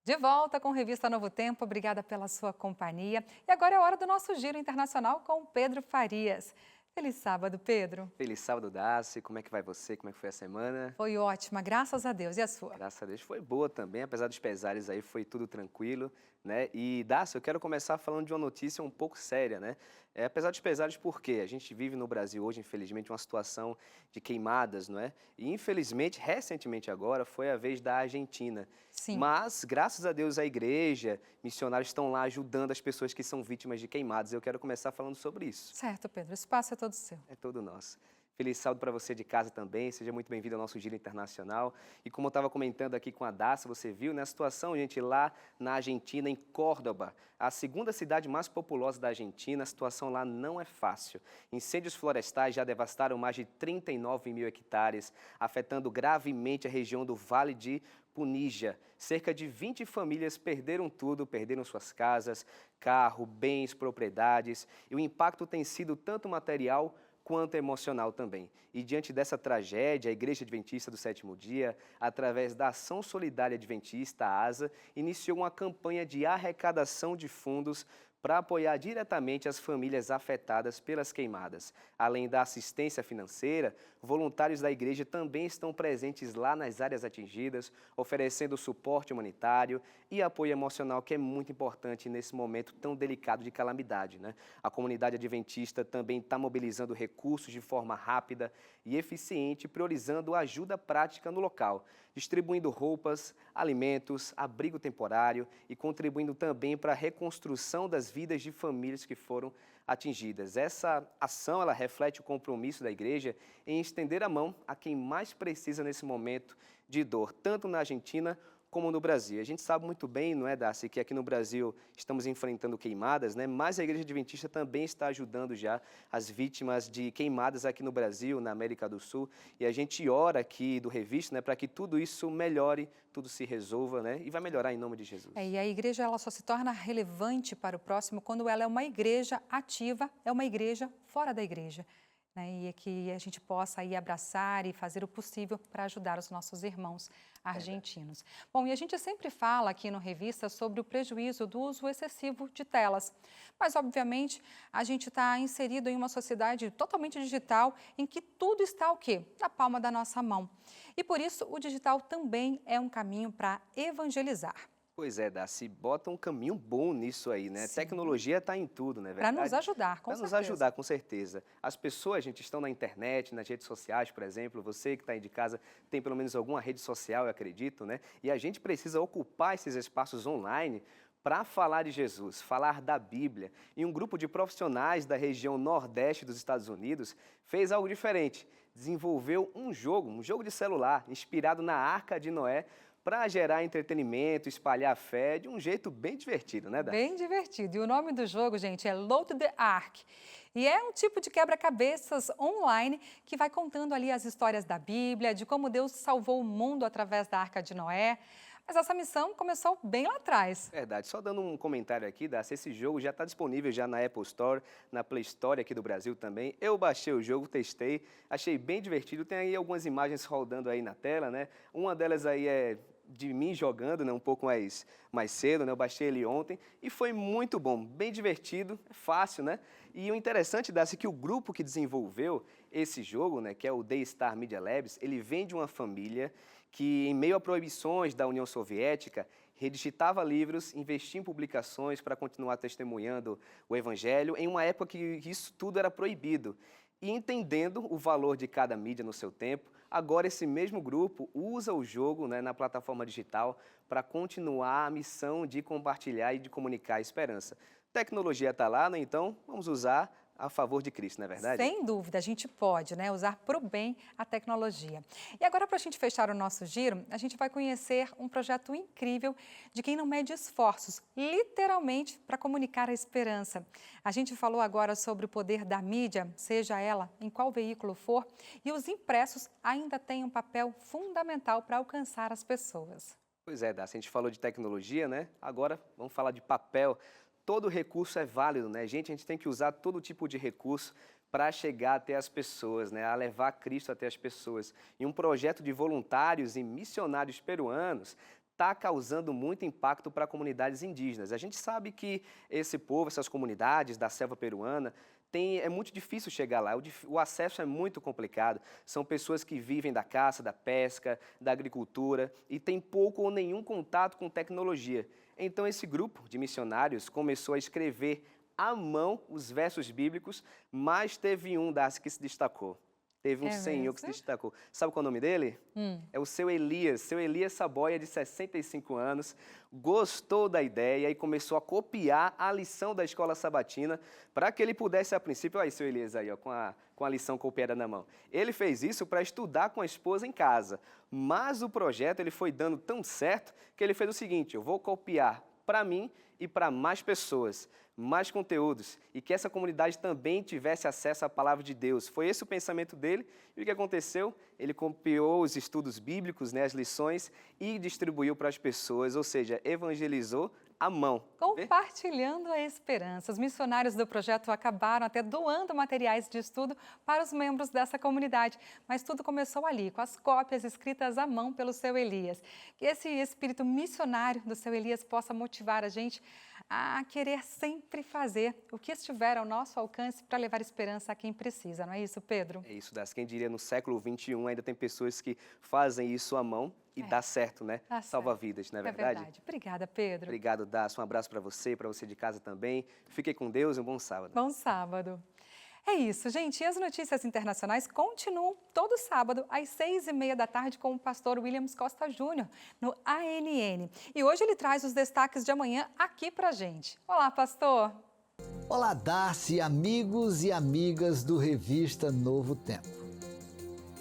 Speaker 6: De volta com Revista Novo Tempo, obrigada pela sua companhia. E agora é hora do nosso giro internacional com o Pedro Farias. Feliz sábado, Pedro.
Speaker 2: Feliz sábado, Darcy. Como é que vai você? Como é que foi a semana?
Speaker 6: Foi ótima, graças a Deus. E a sua?
Speaker 2: Graças a Deus foi boa também, apesar dos pesares aí, foi tudo tranquilo, né? E, Darcy, eu quero começar falando de uma notícia um pouco séria, né? Apesar dos pesares, por quê? A gente vive no Brasil hoje, infelizmente, uma situação de queimadas, não é? E, infelizmente, recentemente agora, foi a vez da Argentina.
Speaker 6: Sim.
Speaker 2: Mas, graças a Deus, a igreja, missionários estão lá ajudando as pessoas que são vítimas de queimadas. Eu quero começar falando sobre isso.
Speaker 6: Certo, Pedro. O espaço é todo seu.
Speaker 2: É todo nosso. Feliz sábado para você de casa também, seja muito bem-vindo ao nosso Giro Internacional. E como eu estava comentando aqui com a Darcy, você viu, né, a situação, gente, lá na Argentina, em Córdoba, a segunda cidade mais populosa da Argentina, a situação lá não é fácil. Incêndios florestais já devastaram mais de 39 mil hectares, afetando gravemente a região do Vale de Punilla. Cerca de 20 famílias perderam tudo, perderam suas casas, carro, bens, propriedades, e o impacto tem sido tanto material quanto emocional também. E diante dessa tragédia, a Igreja Adventista do Sétimo Dia, através da Ação Solidária Adventista, a ASA, iniciou uma campanha de arrecadação de fundos para apoiar diretamente as famílias afetadas pelas queimadas. Além da assistência financeira, voluntários da igreja também estão presentes lá nas áreas atingidas, oferecendo suporte humanitário e apoio emocional, que é muito importante nesse momento tão delicado de calamidade, né? A comunidade adventista também está mobilizando recursos de forma rápida e eficiente, priorizando a ajuda prática no local, distribuindo roupas, alimentos, abrigo temporário e contribuindo também para a reconstrução das vidas de famílias que foram atingidas. Essa ação, ela reflete o compromisso da igreja em estender a mão a quem mais precisa nesse momento de dor, tanto na Argentina como no Brasil. A gente sabe muito bem, não é, Darcy, que aqui no Brasil estamos enfrentando queimadas, né? Mas a Igreja Adventista também está ajudando já as vítimas de queimadas aqui no Brasil, na América do Sul. E a gente ora aqui do Revista, né, para que tudo isso melhore, tudo se resolva, né? E vai melhorar em nome de Jesus.
Speaker 6: E a igreja, ela só se torna relevante para o próximo quando ela é uma igreja ativa, é uma igreja fora da igreja. E é que a gente possa aí abraçar e fazer o possível para ajudar os nossos irmãos argentinos. Bom, e a gente sempre fala aqui no Revista sobre o prejuízo do uso excessivo de telas. Mas, obviamente, a gente está inserido em uma sociedade totalmente digital em que tudo está o quê? Na palma da nossa mão. E por isso o digital também é um caminho para evangelizar.
Speaker 2: Pois é, Darcy, bota um caminho bom nisso aí, né? Sim. Tecnologia está em tudo, né?
Speaker 6: Para nos ajudar, com certeza.
Speaker 2: Para nos ajudar, com certeza. As pessoas, gente, estão na internet, nas redes sociais, por exemplo. Você que está aí de casa tem pelo menos alguma rede social, eu acredito, né? E a gente precisa ocupar esses espaços online para falar de Jesus, falar da Bíblia. E um grupo de profissionais da região nordeste dos Estados Unidos fez algo diferente. Desenvolveu um jogo de celular inspirado na Arca de Noé, para gerar entretenimento, espalhar fé de um jeito bem divertido, né, Dá?
Speaker 6: Bem divertido. E o nome do jogo, gente, é Load the Ark. E é um tipo de quebra-cabeças online que vai contando ali as histórias da Bíblia, de como Deus salvou o mundo através da Arca de Noé. Mas essa missão começou bem lá atrás.
Speaker 2: Verdade. Só dando um comentário aqui, Darcy, esse jogo já está disponível já na Apple Store, na Play Store aqui do Brasil também. Eu baixei o jogo, testei, achei bem divertido. Tem aí algumas imagens rodando aí na tela, né? Uma delas aí é de mim jogando, né, um pouco mais cedo, né? Eu baixei ele ontem e foi muito bom, bem divertido, fácil, né? E o interessante, Darcy, é que o grupo que desenvolveu esse jogo, né, que é o Daystar Media Labs, ele vem de uma família que, em meio a proibições da União Soviética, redigitava livros, investia em publicações para continuar testemunhando o Evangelho em uma época que isso tudo era proibido. E entendendo o valor de cada mídia no seu tempo, agora esse mesmo grupo usa o jogo, né, na plataforma digital para continuar a missão de compartilhar e de comunicar a esperança. Tecnologia está lá, né? Então vamos usar a favor de Cristo, não é verdade?
Speaker 6: Sem dúvida, a gente pode, né, usar para o bem a tecnologia. E agora, para a gente fechar o nosso giro, a gente vai conhecer um projeto incrível de quem não mede esforços, literalmente, para comunicar a esperança. A gente falou agora sobre o poder da mídia, seja ela em qual veículo for, e os impressos ainda têm um papel fundamental para alcançar as pessoas.
Speaker 2: Pois é, Darcy, a gente falou de tecnologia, né? Agora vamos falar de papel. Todo recurso é válido, né? A gente tem que usar todo tipo de recurso para chegar até as pessoas, né? A levar Cristo até as pessoas. E um projeto de voluntários e missionários peruanos está causando muito impacto para comunidades indígenas. A gente sabe que esse povo, essas comunidades da selva peruana, é muito difícil chegar lá, o acesso é muito complicado. São pessoas que vivem da caça, da pesca, da agricultura e têm pouco ou nenhum contato com tecnologia. Então esse grupo de missionários começou a escrever à mão os versos bíblicos, mas teve um que se destacou. Teve um senhor que se destacou. Sabe qual é o nome dele? É o seu Elias. Seu Elias Saboia, de 65 anos, gostou da ideia e começou a copiar a lição da escola sabatina para que ele pudesse, a princípio, aí, seu Elias, aí, ó, com a lição copiada na mão. Ele fez isso para estudar com a esposa em casa, mas o projeto ele foi dando tão certo que ele fez o seguinte: eu vou copiar para mim e para mais pessoas, mais conteúdos, e que essa comunidade também tivesse acesso à palavra de Deus. Foi esse o pensamento dele, e o que aconteceu? Ele copiou os estudos bíblicos, né, as lições, e distribuiu para as pessoas, ou seja, evangelizou à mão.
Speaker 6: Compartilhando a esperança. Os missionários do projeto acabaram até doando materiais de estudo para os membros dessa comunidade. Mas tudo começou ali, com as cópias escritas à mão pelo seu Elias. Que esse espírito missionário do seu Elias possa motivar a gente a querer sempre fazer o que estiver ao nosso alcance para levar esperança a quem precisa. Não é isso, Pedro?
Speaker 2: É isso, Darcy. Quem diria, no século XXI ainda tem pessoas que fazem isso à mão e dá certo, né?
Speaker 6: Dá
Speaker 2: Salva
Speaker 6: certo.
Speaker 2: vidas, não é verdade?
Speaker 6: É verdade. Obrigada, Pedro.
Speaker 2: Obrigado, Darcy. Um abraço para você de casa também. Fique com Deus e um bom sábado.
Speaker 6: Bom sábado. É isso, gente. E as notícias internacionais continuam todo sábado, às 6h30 da tarde, com o pastor Williams Costa Júnior, no ANN. E hoje ele traz os destaques de amanhã aqui pra gente. Olá, pastor!
Speaker 4: Olá, Darcy, amigos e amigas do Revista Novo Tempo.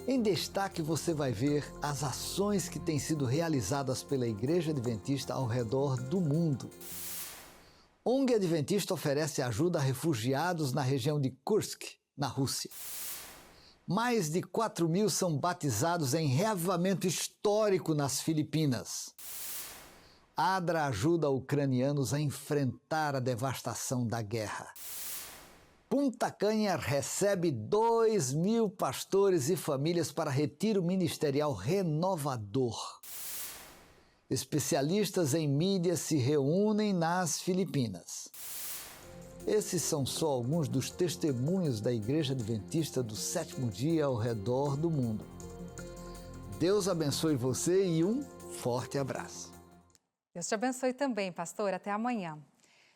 Speaker 4: Em destaque você vai ver as ações que têm sido realizadas pela Igreja Adventista ao redor do mundo. ONG Adventista oferece ajuda a refugiados na região de Kursk, na Rússia. Mais de 4.000 são batizados em reavivamento histórico nas Filipinas. ADRA ajuda ucranianos a enfrentar a devastação da guerra. Punta Cana recebe 2.000 pastores e famílias para retiro ministerial renovador. Especialistas em mídia se reúnem nas Filipinas. Esses são só alguns dos testemunhos da Igreja Adventista do Sétimo Dia ao redor do mundo. Deus abençoe você e um forte abraço.
Speaker 6: Deus te abençoe também, pastor. Até amanhã.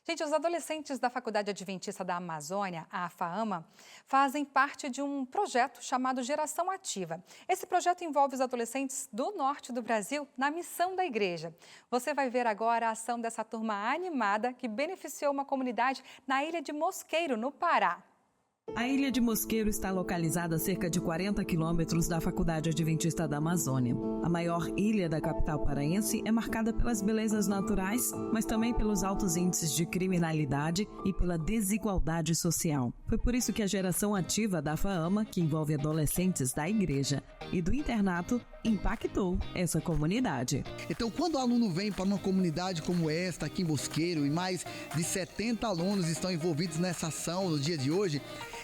Speaker 6: Gente, os adolescentes da Faculdade Adventista da Amazônia, a AFAAMA, fazem parte de um projeto chamado Geração Ativa. Esse projeto envolve os adolescentes do norte do Brasil na missão da igreja. Você vai ver agora a ação dessa turma animada que beneficiou uma comunidade na ilha de Mosqueiro, no Pará.
Speaker 14: A Ilha de Mosqueiro está localizada a cerca de 40 quilômetros da Faculdade Adventista da Amazônia. A maior ilha da capital paraense é marcada pelas belezas naturais, mas também pelos altos índices de criminalidade e pela desigualdade social. Foi por isso que a geração ativa da FAAMA, que envolve adolescentes da igreja e do internato, impactou essa comunidade.
Speaker 19: Então, quando o aluno vem para uma comunidade como esta, aqui em Mosqueiro, e mais de 70 alunos estão envolvidos nessa ação no dia de hoje,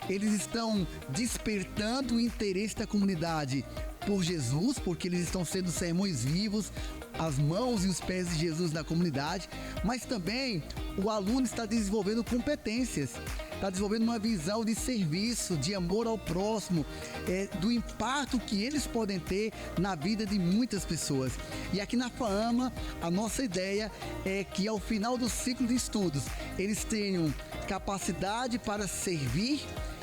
Speaker 19: eles estão despertando o interesse da comunidade por Jesus, porque eles estão sendo sermões vivos, as mãos e os pés de Jesus na comunidade, mas também o aluno está desenvolvendo competências, está desenvolvendo uma visão de serviço, de amor ao próximo, do impacto que eles podem ter na vida de muitas pessoas. E aqui na FAAMA, a nossa ideia é que ao final do ciclo de estudos, eles tenham capacidade para servir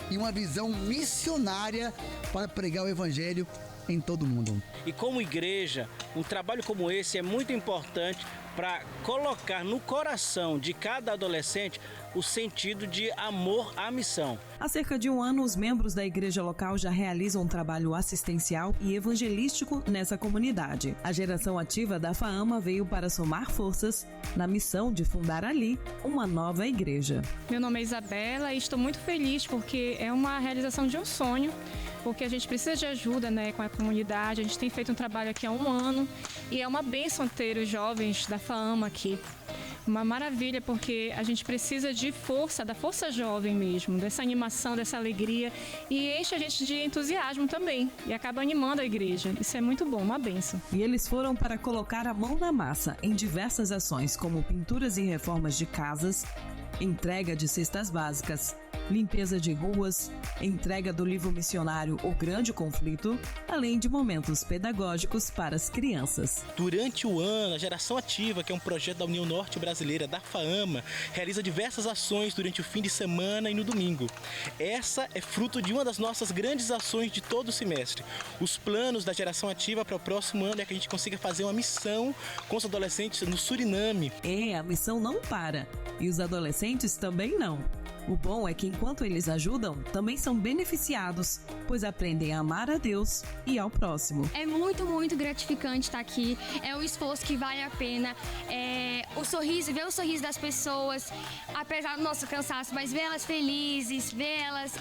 Speaker 19: e uma visão missionária para pregar o Evangelho em todo o mundo.
Speaker 20: E como igreja, um trabalho como esse é muito importante para colocar no coração de cada adolescente o sentido de amor à missão.
Speaker 14: Há cerca de um ano, os membros da igreja local já realizam um trabalho assistencial e evangelístico nessa comunidade. A geração ativa da FAAMA veio para somar forças na missão de fundar ali uma nova igreja.
Speaker 21: Meu nome é Isabela e estou muito feliz porque é uma realização de um sonho, porque a gente precisa de ajuda, né, com a comunidade. A gente tem feito um trabalho aqui há um ano e é uma bênção ter os jovens da FAAMA aqui. Uma maravilha, porque a gente precisa de força, da força jovem mesmo, dessa animação, dessa alegria, e enche a gente de entusiasmo também, e acaba animando a igreja. Isso é muito bom, uma bênção.
Speaker 14: E eles foram para colocar a mão na massa em diversas ações, como pinturas e reformas de casas, entrega de cestas básicas, limpeza de ruas, entrega do livro missionário O Grande Conflito, além de momentos pedagógicos para as crianças.
Speaker 20: Durante o ano, a Geração Ativa, que é um projeto da União Norte Brasileira, da FAAMA, realiza diversas ações durante o fim de semana e no domingo. Essa é fruto de uma das nossas grandes ações de todo o semestre. Os planos da Geração Ativa para o próximo ano é que a gente consiga fazer uma missão com os adolescentes no Suriname.
Speaker 14: A missão não para, e os adolescentes também não. O bom é que enquanto eles ajudam, também são beneficiados, pois aprendem a amar a Deus e ao próximo.
Speaker 22: É muito, muito gratificante estar aqui. É um esforço que vale a pena. O sorriso, ver o sorriso das pessoas, apesar do nosso cansaço, mas ver elas felizes, ver elas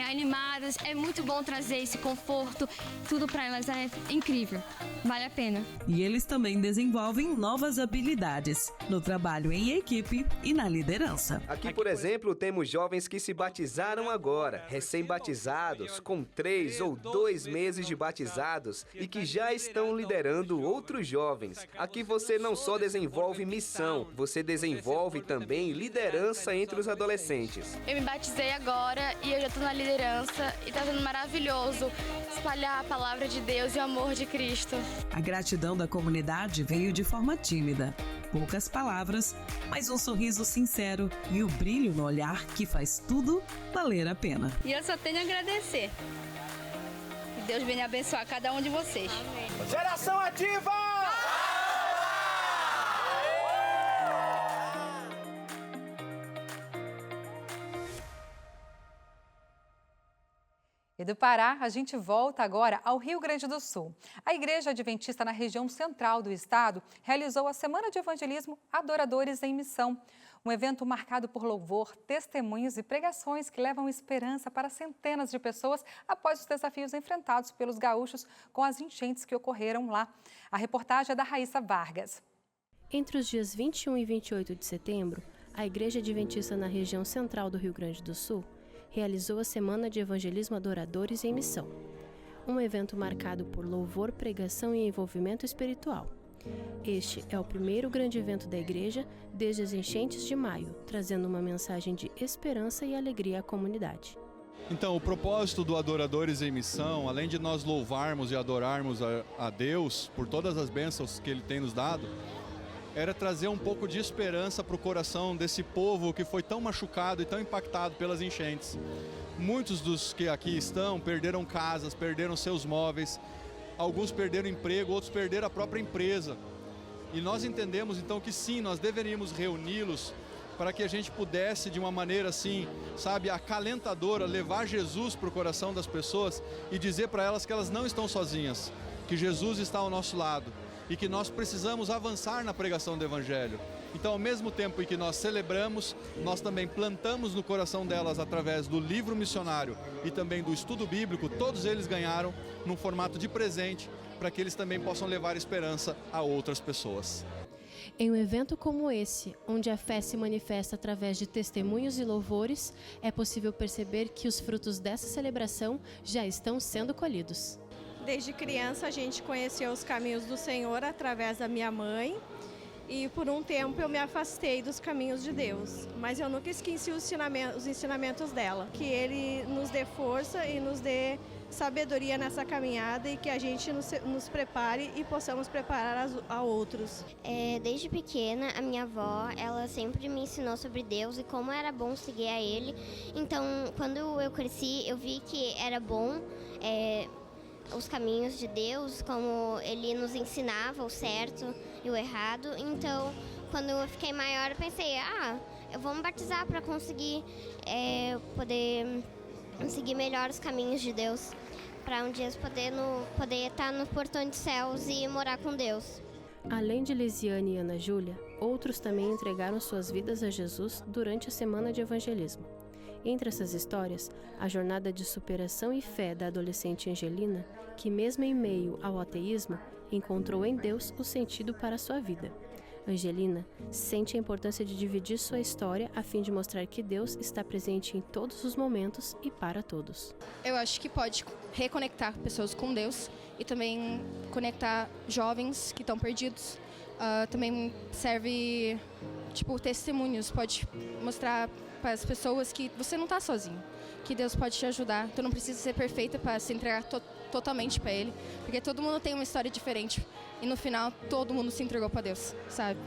Speaker 22: animadas, é muito bom trazer esse conforto. Tudo para elas é incrível. Vale a pena.
Speaker 14: E eles também desenvolvem novas habilidades no trabalho em equipe e na liderança.
Speaker 2: Aqui, por exemplo, temos jovens que se batizaram agora, recém-batizados, com 3 ou 2 meses de batizados e que já estão liderando outros jovens. Aqui você não só desenvolve missão, você desenvolve também liderança entre os adolescentes.
Speaker 25: Eu me batizei agora e eu já estou na liderança e está sendo maravilhoso espalhar a palavra de Deus e o amor de Cristo.
Speaker 14: A gratidão da comunidade veio de forma tímida. Poucas palavras, mas um sorriso sincero e o brilho no olhar que faz tudo valer a pena.
Speaker 25: E eu só tenho a agradecer. Que Deus venha abençoar cada um de vocês.
Speaker 20: Amém. Geração Ativa!
Speaker 6: E do Pará, a gente volta agora ao Rio Grande do Sul. A Igreja Adventista na região central do estado realizou a Semana de Evangelismo Adoradores em Missão. Um evento marcado por louvor, testemunhos e pregações que levam esperança para centenas de pessoas após os desafios enfrentados pelos gaúchos com as enchentes que ocorreram lá. A reportagem é da Raíssa Vargas.
Speaker 27: Entre os dias 21 e 28 de setembro, a Igreja Adventista na região central do Rio Grande do Sul realizou a Semana de Evangelismo Adoradores em Missão, um evento marcado por louvor, pregação e envolvimento espiritual. Este é o primeiro grande evento da igreja desde as enchentes de maio, trazendo uma mensagem de esperança e alegria à comunidade.
Speaker 28: Então, o propósito do Adoradores em Missão, além de nós louvarmos e adorarmos a Deus por todas as bênçãos que Ele tem nos dado, era trazer um pouco de esperança para o coração desse povo que foi tão machucado e tão impactado pelas enchentes. Muitos dos que aqui estão perderam casas, perderam seus móveis, alguns perderam emprego, outros perderam a própria empresa. E nós entendemos então que sim, nós deveríamos reuni-los para que a gente pudesse, de uma maneira assim, sabe, acalentadora, levar Jesus para o coração das pessoas e dizer para elas que elas não estão sozinhas, que Jesus está ao nosso lado e que nós precisamos avançar na pregação do Evangelho. Então, ao mesmo tempo em que nós celebramos, nós também plantamos no coração delas através do livro missionário e também do estudo bíblico. Todos eles ganharam num formato de presente para que eles também possam levar esperança a outras pessoas.
Speaker 27: Em um evento como esse, onde a fé se manifesta através de testemunhos e louvores, é possível perceber que os frutos dessa celebração já estão sendo colhidos.
Speaker 3: Desde criança a gente conheceu os caminhos do Senhor através da minha mãe. E por um tempo eu me afastei dos caminhos de Deus, mas eu nunca esqueci os ensinamentos dela. Que Ele nos dê força e nos dê sabedoria nessa caminhada e que a gente nos prepare e possamos preparar a outros.
Speaker 5: Desde pequena, a minha avó, ela sempre me ensinou sobre Deus e como era bom seguir a Ele. Então, quando eu cresci, eu vi que era bom os caminhos de Deus, como Ele nos ensinava o certo e o errado. Então, quando eu fiquei maior, eu pensei, eu vou me batizar para conseguir poder seguir melhor os caminhos de Deus, para um dia poder estar no portão de céus e morar com Deus.
Speaker 27: Além de Lisiane e Ana Júlia, outros também entregaram suas vidas a Jesus durante a semana de evangelismo. Entre essas histórias, a jornada de superação e fé da adolescente Angelina, que mesmo em meio ao ateísmo, encontrou em Deus o sentido para a sua vida. Angelina sente a importância de dividir sua história a fim de mostrar que Deus está presente em todos os momentos e para todos.
Speaker 7: Eu acho que pode reconectar pessoas com Deus e também conectar jovens que estão perdidos. Também serve, testemunhos, pode mostrar para as pessoas que você não está sozinho, que Deus pode te ajudar. Tu não precisa ser perfeita para se entregar totalmente para Ele, porque todo mundo tem uma história diferente e no final todo mundo se entregou para Deus, sabe?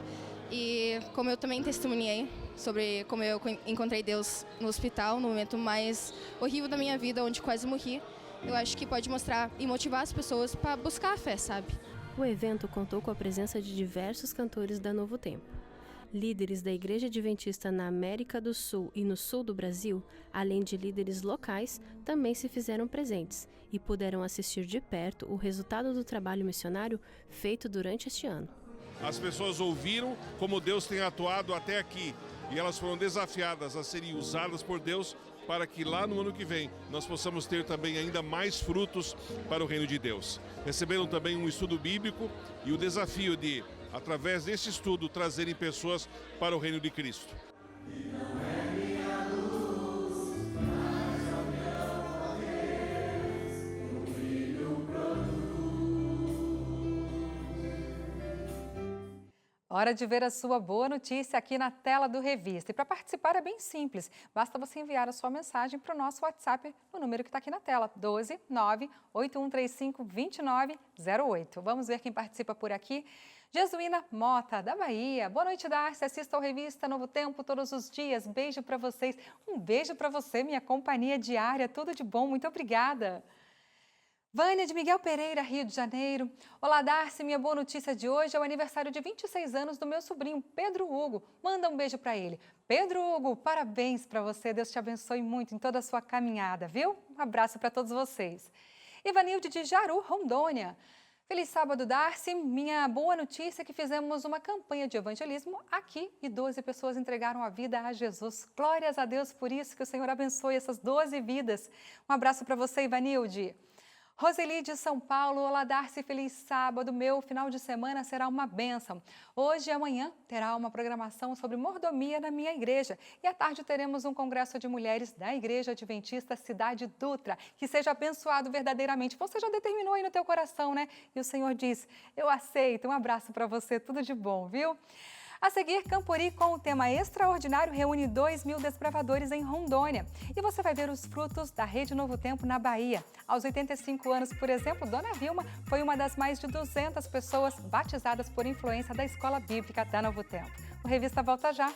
Speaker 7: E como eu também testemunhei sobre como eu encontrei Deus no hospital, no momento mais horrível da minha vida, onde quase morri, eu acho que pode mostrar e motivar as pessoas para buscar a fé, sabe?
Speaker 27: O evento contou com a presença de diversos cantores da Novo Tempo. Líderes da Igreja Adventista na América do Sul e no sul do Brasil, além de líderes locais, também se fizeram presentes e puderam assistir de perto o resultado do trabalho missionário feito durante este ano.
Speaker 8: As pessoas ouviram como Deus tem atuado até aqui e elas foram desafiadas a serem usadas por Deus para que lá no ano que vem nós possamos ter também ainda mais frutos para o reino de Deus. Receberam também um estudo bíblico e o desafio de, através desse estudo, trazerem pessoas para o reino de Cristo.
Speaker 9: Hora de ver a sua boa notícia aqui na tela do Revista. E para participar é bem simples, basta você enviar a sua mensagem para o nosso WhatsApp, no número que está aqui na tela, 12 98135 2908. Vamos ver quem participa por aqui. Jesuína Mota, da Bahia. Boa noite, Darcy. Assista ao Revista Novo Tempo todos os dias. Beijo para vocês. Um beijo para você, minha companhia diária. Tudo de bom. Muito obrigada. Vânia de Miguel Pereira, Rio de Janeiro. Olá, Darcy. Minha boa notícia de hoje é o aniversário de 26 anos do meu sobrinho, Pedro Hugo. Manda um beijo para ele. Pedro Hugo, parabéns para você. Deus te abençoe muito em toda a sua caminhada, viu? Um abraço para todos vocês. Ivanilde de Jaru, Rondônia. Feliz sábado, Darcy. Minha boa notícia é que fizemos uma campanha de evangelismo aqui e 12 pessoas entregaram a vida a Jesus. Glórias a Deus por isso, que o Senhor abençoe essas 12 vidas. Um abraço para você, Ivanilde. Roseli de São Paulo, olá Darcy, feliz sábado, meu final de semana será uma bênção. Hoje e amanhã terá uma programação sobre mordomia na minha igreja e à tarde teremos um congresso de mulheres da Igreja Adventista Cidade Dutra, que seja abençoado verdadeiramente. Você já determinou aí no teu coração, né? E o Senhor diz, eu aceito, um abraço para você, tudo de bom, viu? A seguir, Campuri com o tema extraordinário reúne 2.000 desbravadores em Rondônia. E você vai ver os frutos da Rede Novo Tempo na Bahia. Aos 85 anos, por exemplo, Dona Vilma foi uma das mais de 200 pessoas batizadas por influência da Escola Bíblica da Novo Tempo. O Revista volta já.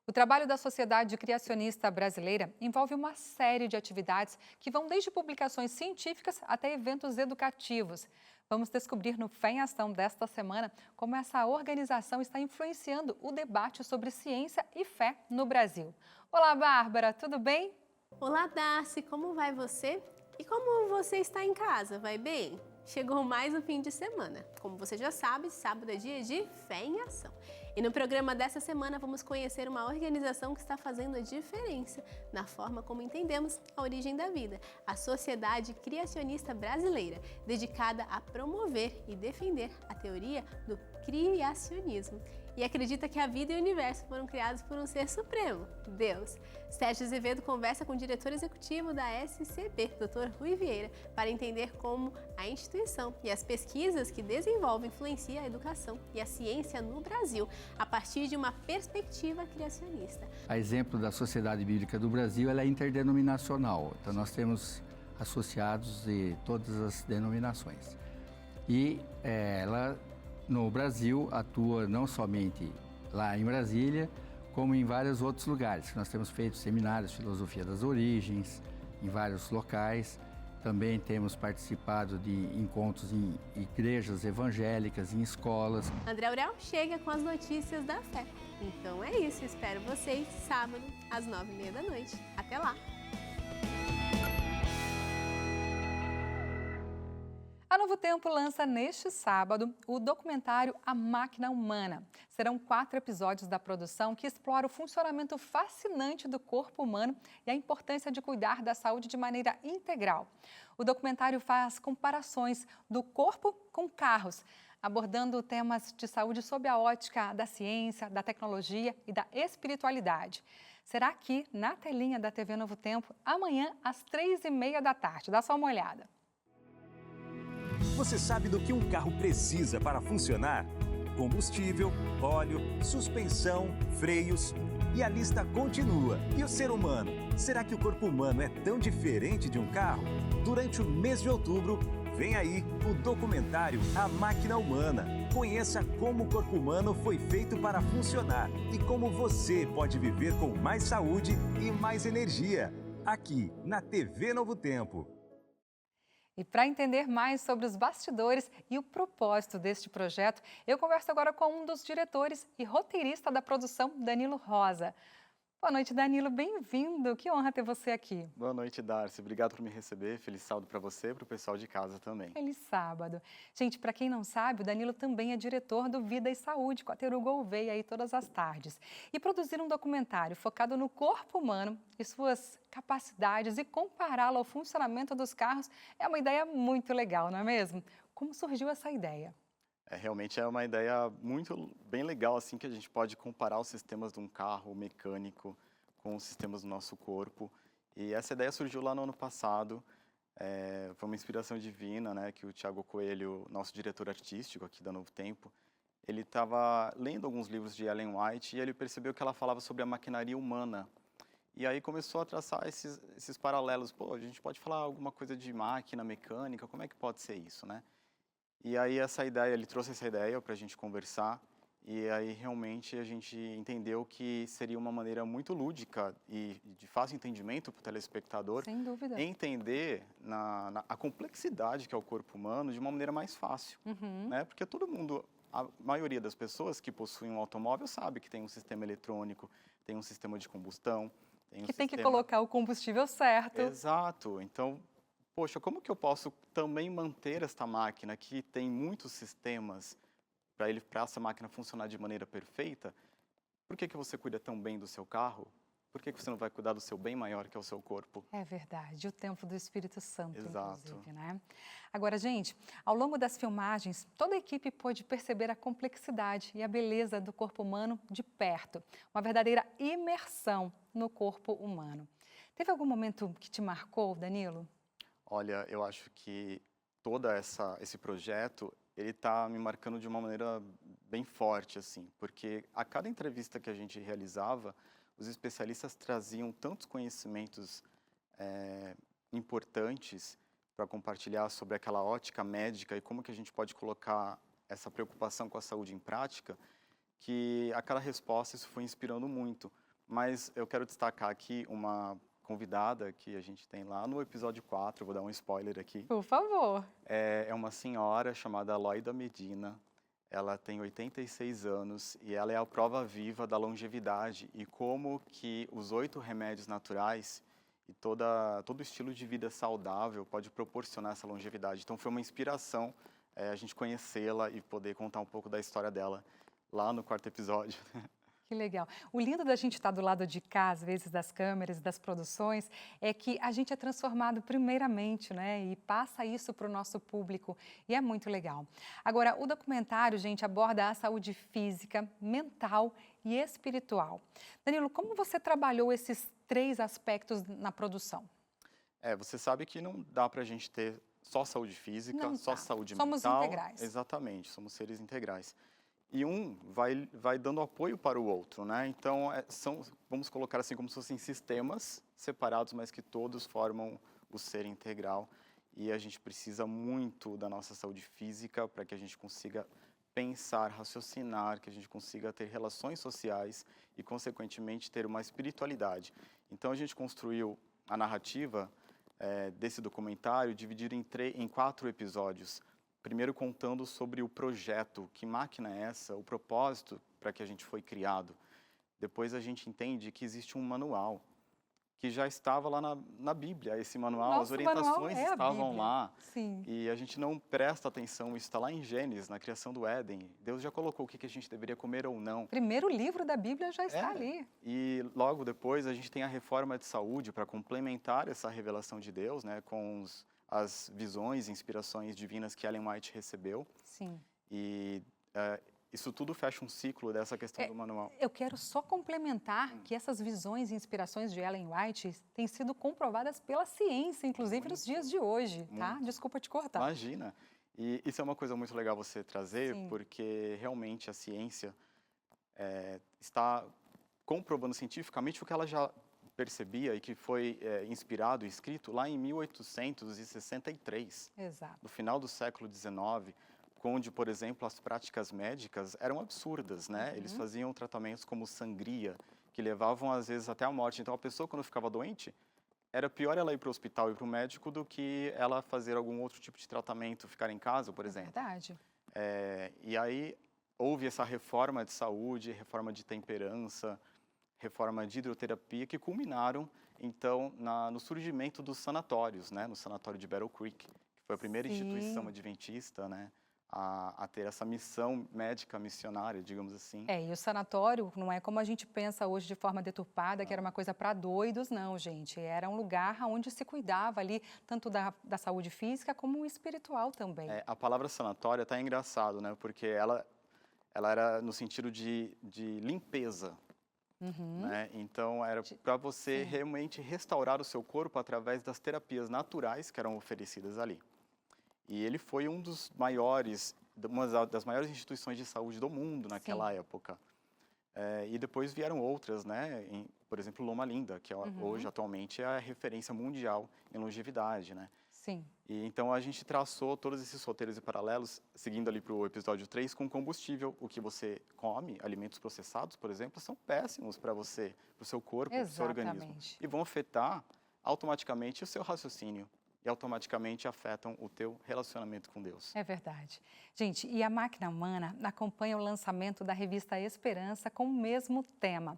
Speaker 9: O trabalho da Sociedade Criacionista Brasileira envolve uma série de atividades que vão desde publicações científicas até eventos educativos. Vamos descobrir no Fé em Ação desta semana como essa organização está influenciando o debate sobre ciência e fé no Brasil. Olá, Bárbara, tudo bem?
Speaker 27: Olá, Darcy, como vai você? E como você está em casa, vai bem? Chegou mais o fim de semana. Como você já sabe, sábado é dia de Fé em Ação. E no programa dessa semana vamos conhecer uma organização que está fazendo a diferença na forma como entendemos a origem da vida, a Sociedade Criacionista Brasileira, dedicada a promover e defender a teoria do criacionismo. E acredita que a vida e o universo foram criados por um ser supremo, Deus. Sérgio Azevedo conversa com o diretor executivo da SCB, Dr. Rui Vieira, para entender como a instituição e as pesquisas que desenvolve influenciam a educação e a ciência no Brasil, a partir de uma perspectiva criacionista.
Speaker 1: A exemplo da Sociedade Bíblica do Brasil, ela é interdenominacional, então nós temos associados de todas as denominações. E ela, no Brasil, atua não somente lá em Brasília, como em vários outros lugares. Nós temos feito seminários de filosofia das origens, em vários locais. Também temos participado de encontros em igrejas evangélicas, em escolas.
Speaker 27: André Aurel chega com as notícias da fé. Então é isso, espero vocês sábado às 9h30. Até lá!
Speaker 9: A Novo Tempo lança neste sábado o documentário A Máquina Humana. Serão 4 episódios da produção que exploram o funcionamento fascinante do corpo humano e a importância de cuidar da saúde de maneira integral. O documentário faz comparações do corpo com carros, abordando temas de saúde sob a ótica da ciência, da tecnologia e da espiritualidade. Será aqui na telinha da TV Novo Tempo amanhã às 3h30 da tarde. Dá só uma olhada.
Speaker 10: Você sabe do que um carro precisa para funcionar? Combustível, óleo, suspensão, freios e a lista continua. E o ser humano? Será que o corpo humano é tão diferente de um carro? Durante o mês de outubro, vem aí o documentário A Máquina Humana. Conheça como o corpo humano foi feito para funcionar e como você pode viver com mais saúde e mais energia. Aqui na TV Novo Tempo.
Speaker 9: E para entender mais sobre os bastidores e o propósito deste projeto, eu converso agora com um dos diretores e roteirista da produção, Danilo Rosa. Boa noite, Danilo, bem-vindo. Que honra ter você aqui.
Speaker 11: Boa noite, Darcy. Obrigado por me receber. Feliz sábado para você e para o pessoal de casa também.
Speaker 9: Feliz sábado. Gente, para quem não sabe, o Danilo também é diretor do Vida e Saúde, com a Teru Gouveia aí todas as tardes. E produzir um documentário focado no corpo humano e suas capacidades e compará-lo ao funcionamento dos carros é uma ideia muito legal, não é mesmo? Como surgiu essa ideia?
Speaker 11: Realmente é uma ideia bem legal, assim, que a gente pode comparar os sistemas de um carro mecânico com os sistemas do nosso corpo. E essa ideia surgiu lá no ano passado, foi uma inspiração divina, né, que o Thiago Coelho, nosso diretor artístico aqui da Novo Tempo, ele estava lendo alguns livros de Ellen White e ele percebeu que ela falava sobre a maquinaria humana. E aí começou a traçar esses paralelos. Pô, a gente pode falar alguma coisa de máquina mecânica, como é que pode ser isso, né? E aí ele trouxe essa ideia para a gente conversar e aí realmente a gente entendeu que seria uma maneira muito lúdica e de fácil entendimento para o telespectador.
Speaker 9: Sem dúvida.
Speaker 11: Entender a complexidade que é o corpo humano de uma maneira mais fácil, né? Porque todo mundo, a maioria das pessoas que possuem um automóvel sabe que tem um sistema eletrônico, tem um sistema de combustão.
Speaker 9: Tem que colocar o combustível certo.
Speaker 11: Exato. Então, poxa, como que eu posso também manter esta máquina que tem muitos sistemas para essa máquina funcionar de maneira perfeita? Por que você cuida tão bem do seu carro? Por que você não vai cuidar do seu bem maior, que é o seu corpo?
Speaker 9: É verdade, o templo do Espírito Santo,
Speaker 11: Exato.
Speaker 9: Inclusive, né? Agora, gente, ao longo das filmagens, toda a equipe pôde perceber a complexidade e a beleza do corpo humano de perto. Uma verdadeira imersão no corpo humano. Teve algum momento que te marcou, Danilo?
Speaker 11: Olha, eu acho que todo esse projeto, ele está me marcando de uma maneira bem forte, assim, porque a cada entrevista que a gente realizava, os especialistas traziam tantos conhecimentos importantes para compartilhar sobre aquela ótica médica e como que a gente pode colocar essa preocupação com a saúde em prática, que a cada resposta isso foi inspirando muito. mas eu quero destacar aqui uma convidada que a gente tem lá no episódio 4, vou dar um spoiler aqui.
Speaker 9: Por favor.
Speaker 11: É uma senhora chamada Loida Medina. Ela tem 86 anos e ela é a prova viva da longevidade e como que os 8 remédios naturais e todo o estilo de vida saudável pode proporcionar essa longevidade. Então foi uma inspiração a gente conhecê-la e poder contar um pouco da história dela lá no 4º episódio.
Speaker 9: Que legal. O lindo da gente estar do lado de cá, às vezes, das câmeras, das produções, é que a gente é transformado primeiramente, né? E passa isso para o nosso público. E é muito legal. Agora, o documentário, gente, aborda a saúde física, mental e espiritual. Danilo, como você trabalhou esses 3 aspectos na produção?
Speaker 11: Você sabe que não dá para a gente ter só saúde física, só saúde mental.
Speaker 9: Somos integrais.
Speaker 11: Exatamente, somos seres integrais. E um vai dando apoio para o outro, né? Então, vamos colocar assim como se fossem sistemas separados, mas que todos formam o ser integral. E a gente precisa muito da nossa saúde física para que a gente consiga pensar, raciocinar, que a gente consiga ter relações sociais e, consequentemente, ter uma espiritualidade. Então, a gente construiu a narrativa desse documentário dividido em 4 episódios. Primeiro contando sobre o projeto, que máquina é essa, o propósito para que a gente foi criado. Depois a gente entende que existe um manual, que já estava lá na Bíblia, esse manual, as orientações estavam lá.
Speaker 9: Sim.
Speaker 11: E a gente não presta atenção, isso está lá em Gênesis, na criação do Éden. Deus já colocou o que a gente deveria comer ou não.
Speaker 9: Primeiro livro da Bíblia já está ali.
Speaker 11: E logo depois a gente tem a reforma de saúde para complementar essa revelação de Deus, né, com as visões e inspirações divinas que Ellen White recebeu.
Speaker 9: Sim.
Speaker 11: E isso tudo fecha um ciclo dessa questão do manual.
Speaker 9: Eu quero só complementar que essas visões e inspirações de Ellen White têm sido comprovadas pela ciência, inclusive nos dias de hoje, tá? Desculpa te cortar.
Speaker 11: Imagina. E isso é uma coisa muito legal você trazer, porque realmente a ciência está comprovando cientificamente o que ela já percebia e que foi inspirado e escrito lá em 1863.
Speaker 9: Exato.
Speaker 11: No final do século XIX, onde, por exemplo, as práticas médicas eram absurdas, né? Eles faziam tratamentos como sangria, que levavam às vezes até a morte. Então a pessoa, quando ficava doente, era pior ela ir para o hospital e para o médico do que ela fazer algum outro tipo de tratamento, ficar em casa, por exemplo.
Speaker 9: Verdade.
Speaker 11: E aí houve essa reforma de saúde, reforma de temperança, reforma de hidroterapia, que culminaram, então, no surgimento dos sanatórios, né? No sanatório de Battle Creek, que foi a primeira instituição adventista, né? A ter essa missão médica missionária, digamos assim.
Speaker 9: E o sanatório não é como a gente pensa hoje de forma deturpada, que era uma coisa para doidos, não, gente. Era um lugar onde se cuidava ali, tanto da saúde física como espiritual também.
Speaker 11: A palavra sanatório está engraçado, né? Porque ela era no sentido de limpeza. Né? Então, era para você realmente restaurar o seu corpo através das terapias naturais que eram oferecidas ali. E ele foi uma das maiores instituições de saúde do mundo naquela época. E depois vieram outras, né? Por exemplo, Loma Linda, que hoje, atualmente, é a referência mundial em longevidade, né?
Speaker 9: Sim.
Speaker 11: E então a gente traçou todos esses roteiros e paralelos, seguindo ali para o episódio 3, com combustível. O que você come, alimentos processados, por exemplo, são péssimos para você, para o seu corpo, para o seu organismo. E vão afetar automaticamente o seu raciocínio. E automaticamente afetam o teu relacionamento com Deus.
Speaker 9: É verdade. Gente, e a Máquina Humana acompanha o lançamento da revista Esperança com o mesmo tema.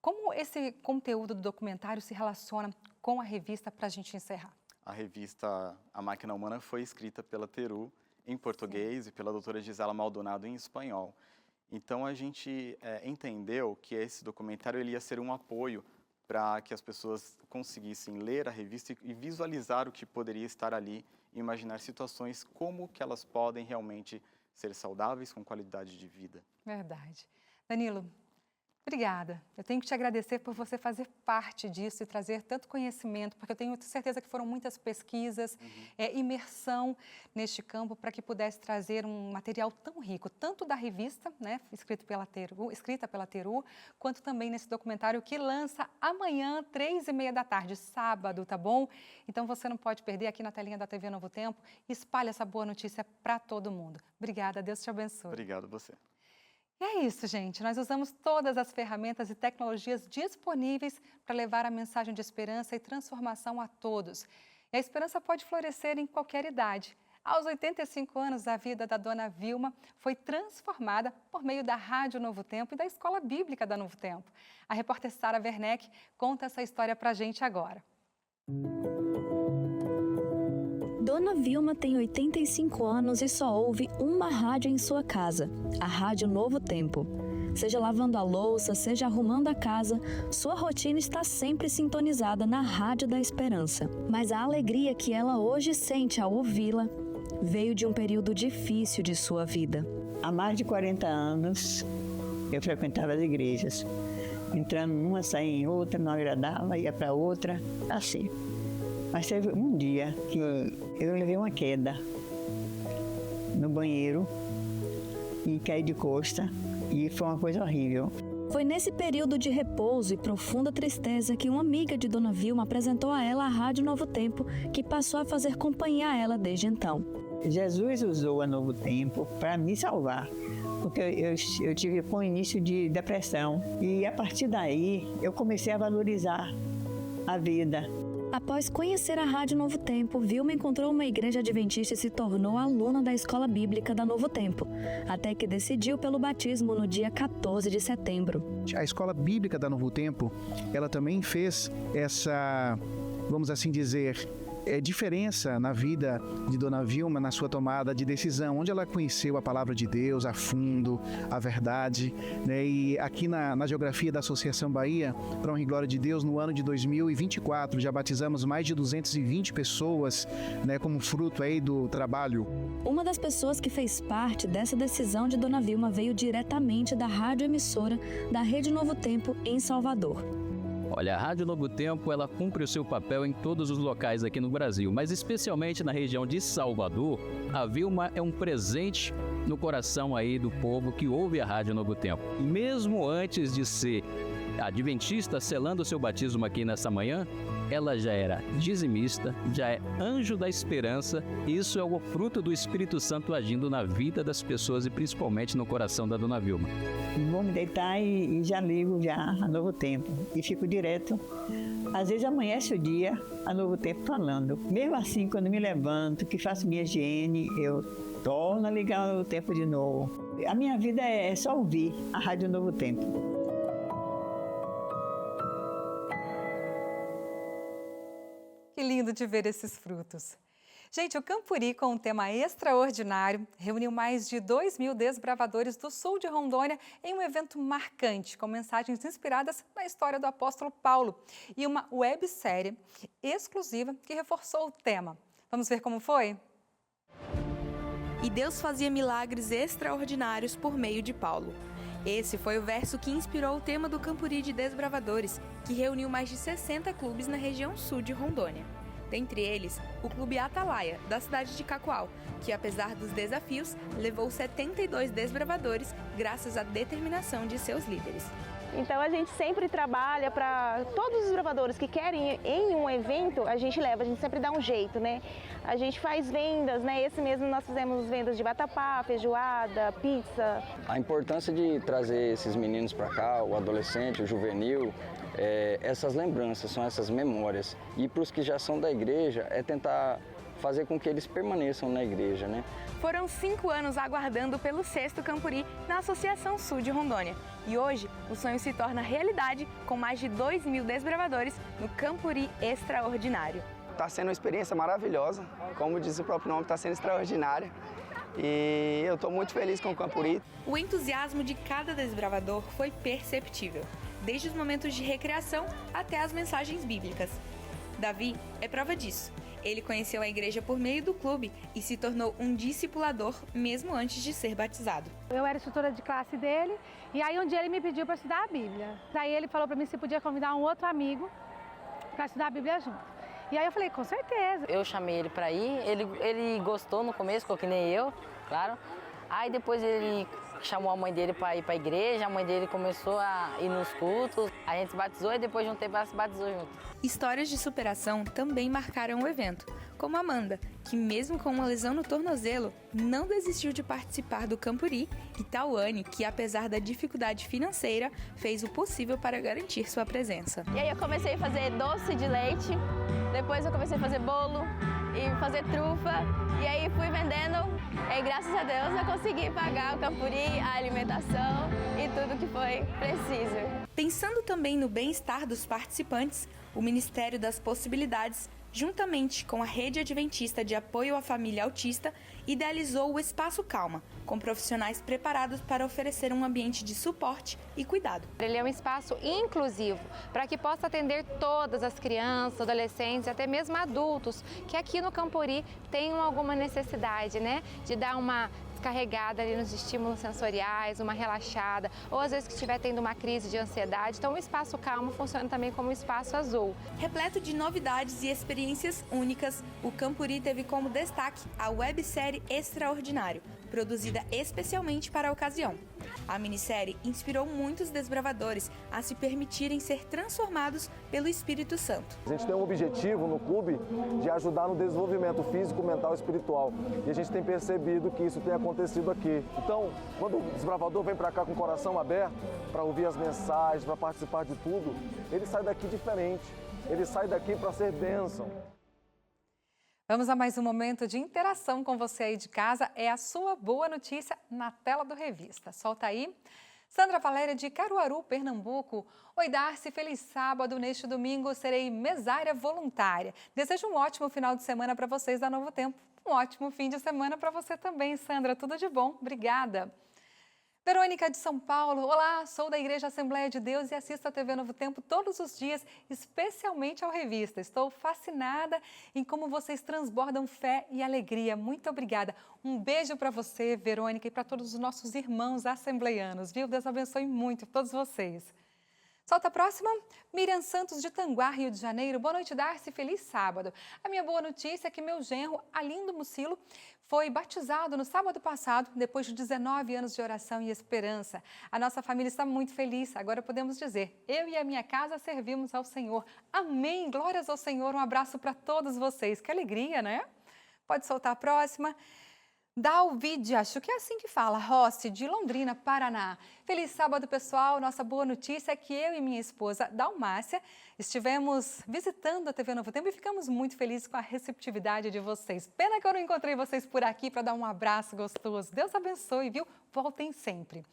Speaker 9: Como esse conteúdo do documentário se relaciona com a revista para a gente encerrar?
Speaker 11: A revista A Máquina Humana foi escrita pela Teru em português e pela doutora Gisela Maldonado em espanhol. Então a gente entendeu que esse documentário ele ia ser um apoio para que as pessoas conseguissem ler a revista e visualizar o que poderia estar ali e imaginar situações como que elas podem realmente ser saudáveis com qualidade de vida.
Speaker 9: Verdade. Danilo, obrigada. Eu tenho que te agradecer por você fazer parte disso e trazer tanto conhecimento, porque eu tenho certeza que foram muitas pesquisas, imersão neste campo para que pudesse trazer um material tão rico, tanto da revista, né, escrita pela Teru, quanto também nesse documentário que lança amanhã, 3h30 da tarde, sábado, tá bom? Então você não pode perder aqui na telinha da TV Novo Tempo. Espalhe essa boa notícia para todo mundo. Obrigada, Deus te abençoe.
Speaker 11: Obrigado a você.
Speaker 9: E é isso, gente. Nós usamos todas as ferramentas e tecnologias disponíveis para levar a mensagem de esperança e transformação a todos. E a esperança pode florescer em qualquer idade. Aos 85 anos, a vida da dona Vilma foi transformada por meio da Rádio Novo Tempo e da Escola Bíblica da Novo Tempo. A repórter Sara Werneck conta essa história para a gente agora.
Speaker 12: Dona Vilma tem 85 anos e só ouve uma rádio em sua casa, a Rádio Novo Tempo. Seja lavando a louça, seja arrumando a casa, sua rotina está sempre sintonizada na Rádio da Esperança. Mas a alegria que ela hoje sente ao ouvi-la veio de um período difícil de sua vida.
Speaker 13: Há mais de 40 anos eu frequentava as igrejas. Entrando numa, saía em outra, não agradava, ia para outra, assim. Mas teve um dia que eu levei uma queda no banheiro e caí de costa e foi uma coisa horrível.
Speaker 12: Foi nesse período de repouso e profunda tristeza que uma amiga de Dona Vilma apresentou a ela a Rádio Novo Tempo, que passou a fazer companhia a ela desde então.
Speaker 13: Jesus usou a Novo Tempo para me salvar, porque eu tive um início de depressão e a partir daí eu comecei a valorizar a vida.
Speaker 12: Após conhecer a Rádio Novo Tempo, Vilma encontrou uma igreja adventista e se tornou aluna da Escola Bíblica da Novo Tempo, até que decidiu pelo batismo no dia 14 de setembro.
Speaker 15: A Escola Bíblica da Novo Tempo, ela também fez essa, vamos assim dizer, diferença na vida de Dona Vilma, na sua tomada de decisão, onde ela conheceu a palavra de Deus a fundo, a verdade, né? E aqui na geografia da Associação Bahia, para honra e glória de Deus, no ano de 2024, já batizamos mais de 220 pessoas, né, como fruto aí do trabalho.
Speaker 12: Uma das pessoas que fez parte dessa decisão de Dona Vilma veio diretamente da rádio emissora da Rede Novo Tempo em Salvador.
Speaker 17: Olha, a Rádio Novo Tempo, ela cumpre o seu papel em todos os locais aqui no Brasil, mas especialmente na região de Salvador, a Vilma é um presente no coração aí do povo que ouve a Rádio Novo Tempo. Mesmo antes de ser adventista, selando o seu batismo aqui nessa manhã, ela já era dizimista, já é anjo da esperança, e isso é o fruto do Espírito Santo agindo na vida das pessoas e principalmente no coração da Dona Vilma.
Speaker 13: Vou me deitar e já ligo já a Novo Tempo e fico direto. Às vezes amanhece o dia, a Novo Tempo falando. Mesmo assim, quando me levanto, que faço minha higiene, eu torno a ligar o Novo Tempo de novo. A minha vida é só ouvir a Rádio Novo Tempo.
Speaker 9: Que lindo de ver esses frutos. Gente, o Campuri, com um tema extraordinário, reuniu mais de 2.000 desbravadores do sul de Rondônia em um evento marcante, com mensagens inspiradas na história do apóstolo Paulo e uma websérie exclusiva que reforçou o tema. Vamos ver como foi?
Speaker 18: E Deus fazia milagres extraordinários por meio de Paulo. Esse foi o verso que inspirou o tema do Campuri de Desbravadores, que reuniu mais de 60 clubes na região sul de Rondônia. Dentre eles, o Clube Atalaia, da cidade de Cacoal, que apesar dos desafios, levou 72 desbravadores graças à determinação de seus líderes.
Speaker 23: Então a gente sempre trabalha para todos os desbravadores que querem ir em um evento, a gente leva, a gente sempre dá um jeito, né? A gente faz vendas, né? Esse mesmo nós fizemos vendas de vatapá, feijoada, pizza.
Speaker 24: A importância de trazer esses meninos para cá, o adolescente, o juvenil, essas lembranças, são essas memórias. E para os que já são da igreja, é tentar fazer com que eles permaneçam na igreja, né?
Speaker 18: Foram 5 anos aguardando pelo 6º Campuri na Associação Sul de Rondônia. E hoje, o sonho se torna realidade com mais de 2.000 desbravadores no Campuri Extraordinário.
Speaker 26: Está sendo uma experiência maravilhosa, como diz o próprio nome, está sendo extraordinária. E eu estou muito feliz com o Campuri.
Speaker 18: O entusiasmo de cada desbravador foi perceptível, desde os momentos de recreação até as mensagens bíblicas. Davi é prova disso. Ele conheceu a igreja por meio do clube e se tornou um discipulador mesmo antes de ser batizado.
Speaker 29: Eu era instrutora de classe dele e aí um dia ele me pediu para estudar a Bíblia. Daí ele falou para mim se podia convidar um outro amigo para estudar a Bíblia junto. E aí eu falei, com certeza.
Speaker 30: Eu chamei ele para ir, ele gostou no começo, ficou que nem eu, claro. Aí depois ele
Speaker 2: chamou a mãe dele para ir para a igreja, a mãe dele começou a ir nos cultos, a gente se batizou e depois de um tempo ela se batizou junto.
Speaker 18: Histórias de superação também marcaram o evento, como a Amanda, que mesmo com uma lesão no tornozelo, não desistiu de participar do Campuri, e Tauane, que apesar da dificuldade financeira, fez o possível para garantir sua presença.
Speaker 4: E aí eu comecei a fazer doce de leite, depois eu comecei a fazer bolo e fazer trufa, e aí fui vendendo, e graças a Deus eu consegui pagar o Campuri, a alimentação e tudo que foi preciso.
Speaker 18: Pensando também no bem-estar dos participantes, o Ministério das Possibilidades, juntamente com a Rede Adventista de Apoio à Família Autista, idealizou o Espaço Calma, com profissionais preparados para oferecer um ambiente de suporte e cuidado.
Speaker 14: Ele é um espaço inclusivo, para que possa atender todas as crianças, adolescentes e até mesmo adultos, que aqui no Campuri tenham alguma necessidade, né, de dar uma carregada ali nos estímulos sensoriais, uma relaxada, ou às vezes que estiver tendo uma crise de ansiedade. Então o Espaço Calma funciona também como um espaço azul.
Speaker 18: Repleto de novidades e experiências únicas, o Campuri teve como destaque a websérie Extraordinário, produzida especialmente para a ocasião. A minissérie inspirou muitos desbravadores a se permitirem ser transformados pelo Espírito Santo.
Speaker 16: A gente tem um objetivo no clube de ajudar no desenvolvimento físico, mental e espiritual. E a gente tem percebido que isso tem acontecido aqui. Então, quando o desbravador vem para cá com o coração aberto, para ouvir as mensagens, para participar de tudo, ele sai daqui diferente. Ele sai daqui para ser bênção.
Speaker 9: Vamos a mais um momento de interação com você aí de casa. É a sua boa notícia na tela do Revista. Solta aí. Sandra Valéria de Caruaru, Pernambuco. Oi, Darcy, feliz sábado. Neste domingo serei mesária voluntária. Desejo um ótimo final de semana para vocês da Novo Tempo. Um ótimo fim de semana para você também, Sandra. Tudo de bom. Obrigada. Verônica de São Paulo, olá, sou da Igreja Assembleia de Deus e assisto a TV Novo Tempo todos os dias, especialmente ao Revista. Estou fascinada em como vocês transbordam fé e alegria. Muito obrigada. Um beijo para você, Verônica, e para todos os nossos irmãos assembleianos, viu? Deus abençoe muito todos vocês. Solta a próxima. Miriam Santos de Tanguá, Rio de Janeiro. Boa noite, Darcy. Feliz sábado. A minha boa notícia é que meu genro, Alindo Mucilo, foi batizado no sábado passado, depois de 19 anos de oração e esperança. A nossa família está muito feliz. Agora podemos dizer, eu e a minha casa servimos ao Senhor. Amém. Glórias ao Senhor. Um abraço para todos vocês. Que alegria, né? Pode soltar a próxima. Dalvide, acho que é assim que fala, Rossi, de Londrina, Paraná. Feliz sábado, pessoal. Nossa boa notícia é que eu e minha esposa, Dalmácia, estivemos visitando a TV Novo Tempo e ficamos muito felizes com a receptividade de vocês. Pena que eu não encontrei vocês por aqui para dar um abraço gostoso. Deus abençoe, viu? Voltem sempre.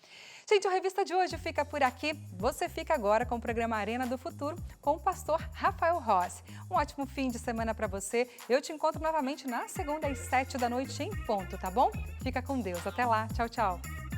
Speaker 9: Gente, a revista de hoje fica por aqui. Você fica agora com o programa Arena do Futuro com o pastor Rafael Rossi. Um ótimo fim de semana para você. Eu te encontro novamente na segunda às 7 da noite em ponto, tá bom? Fica com Deus. Até lá. Tchau, tchau.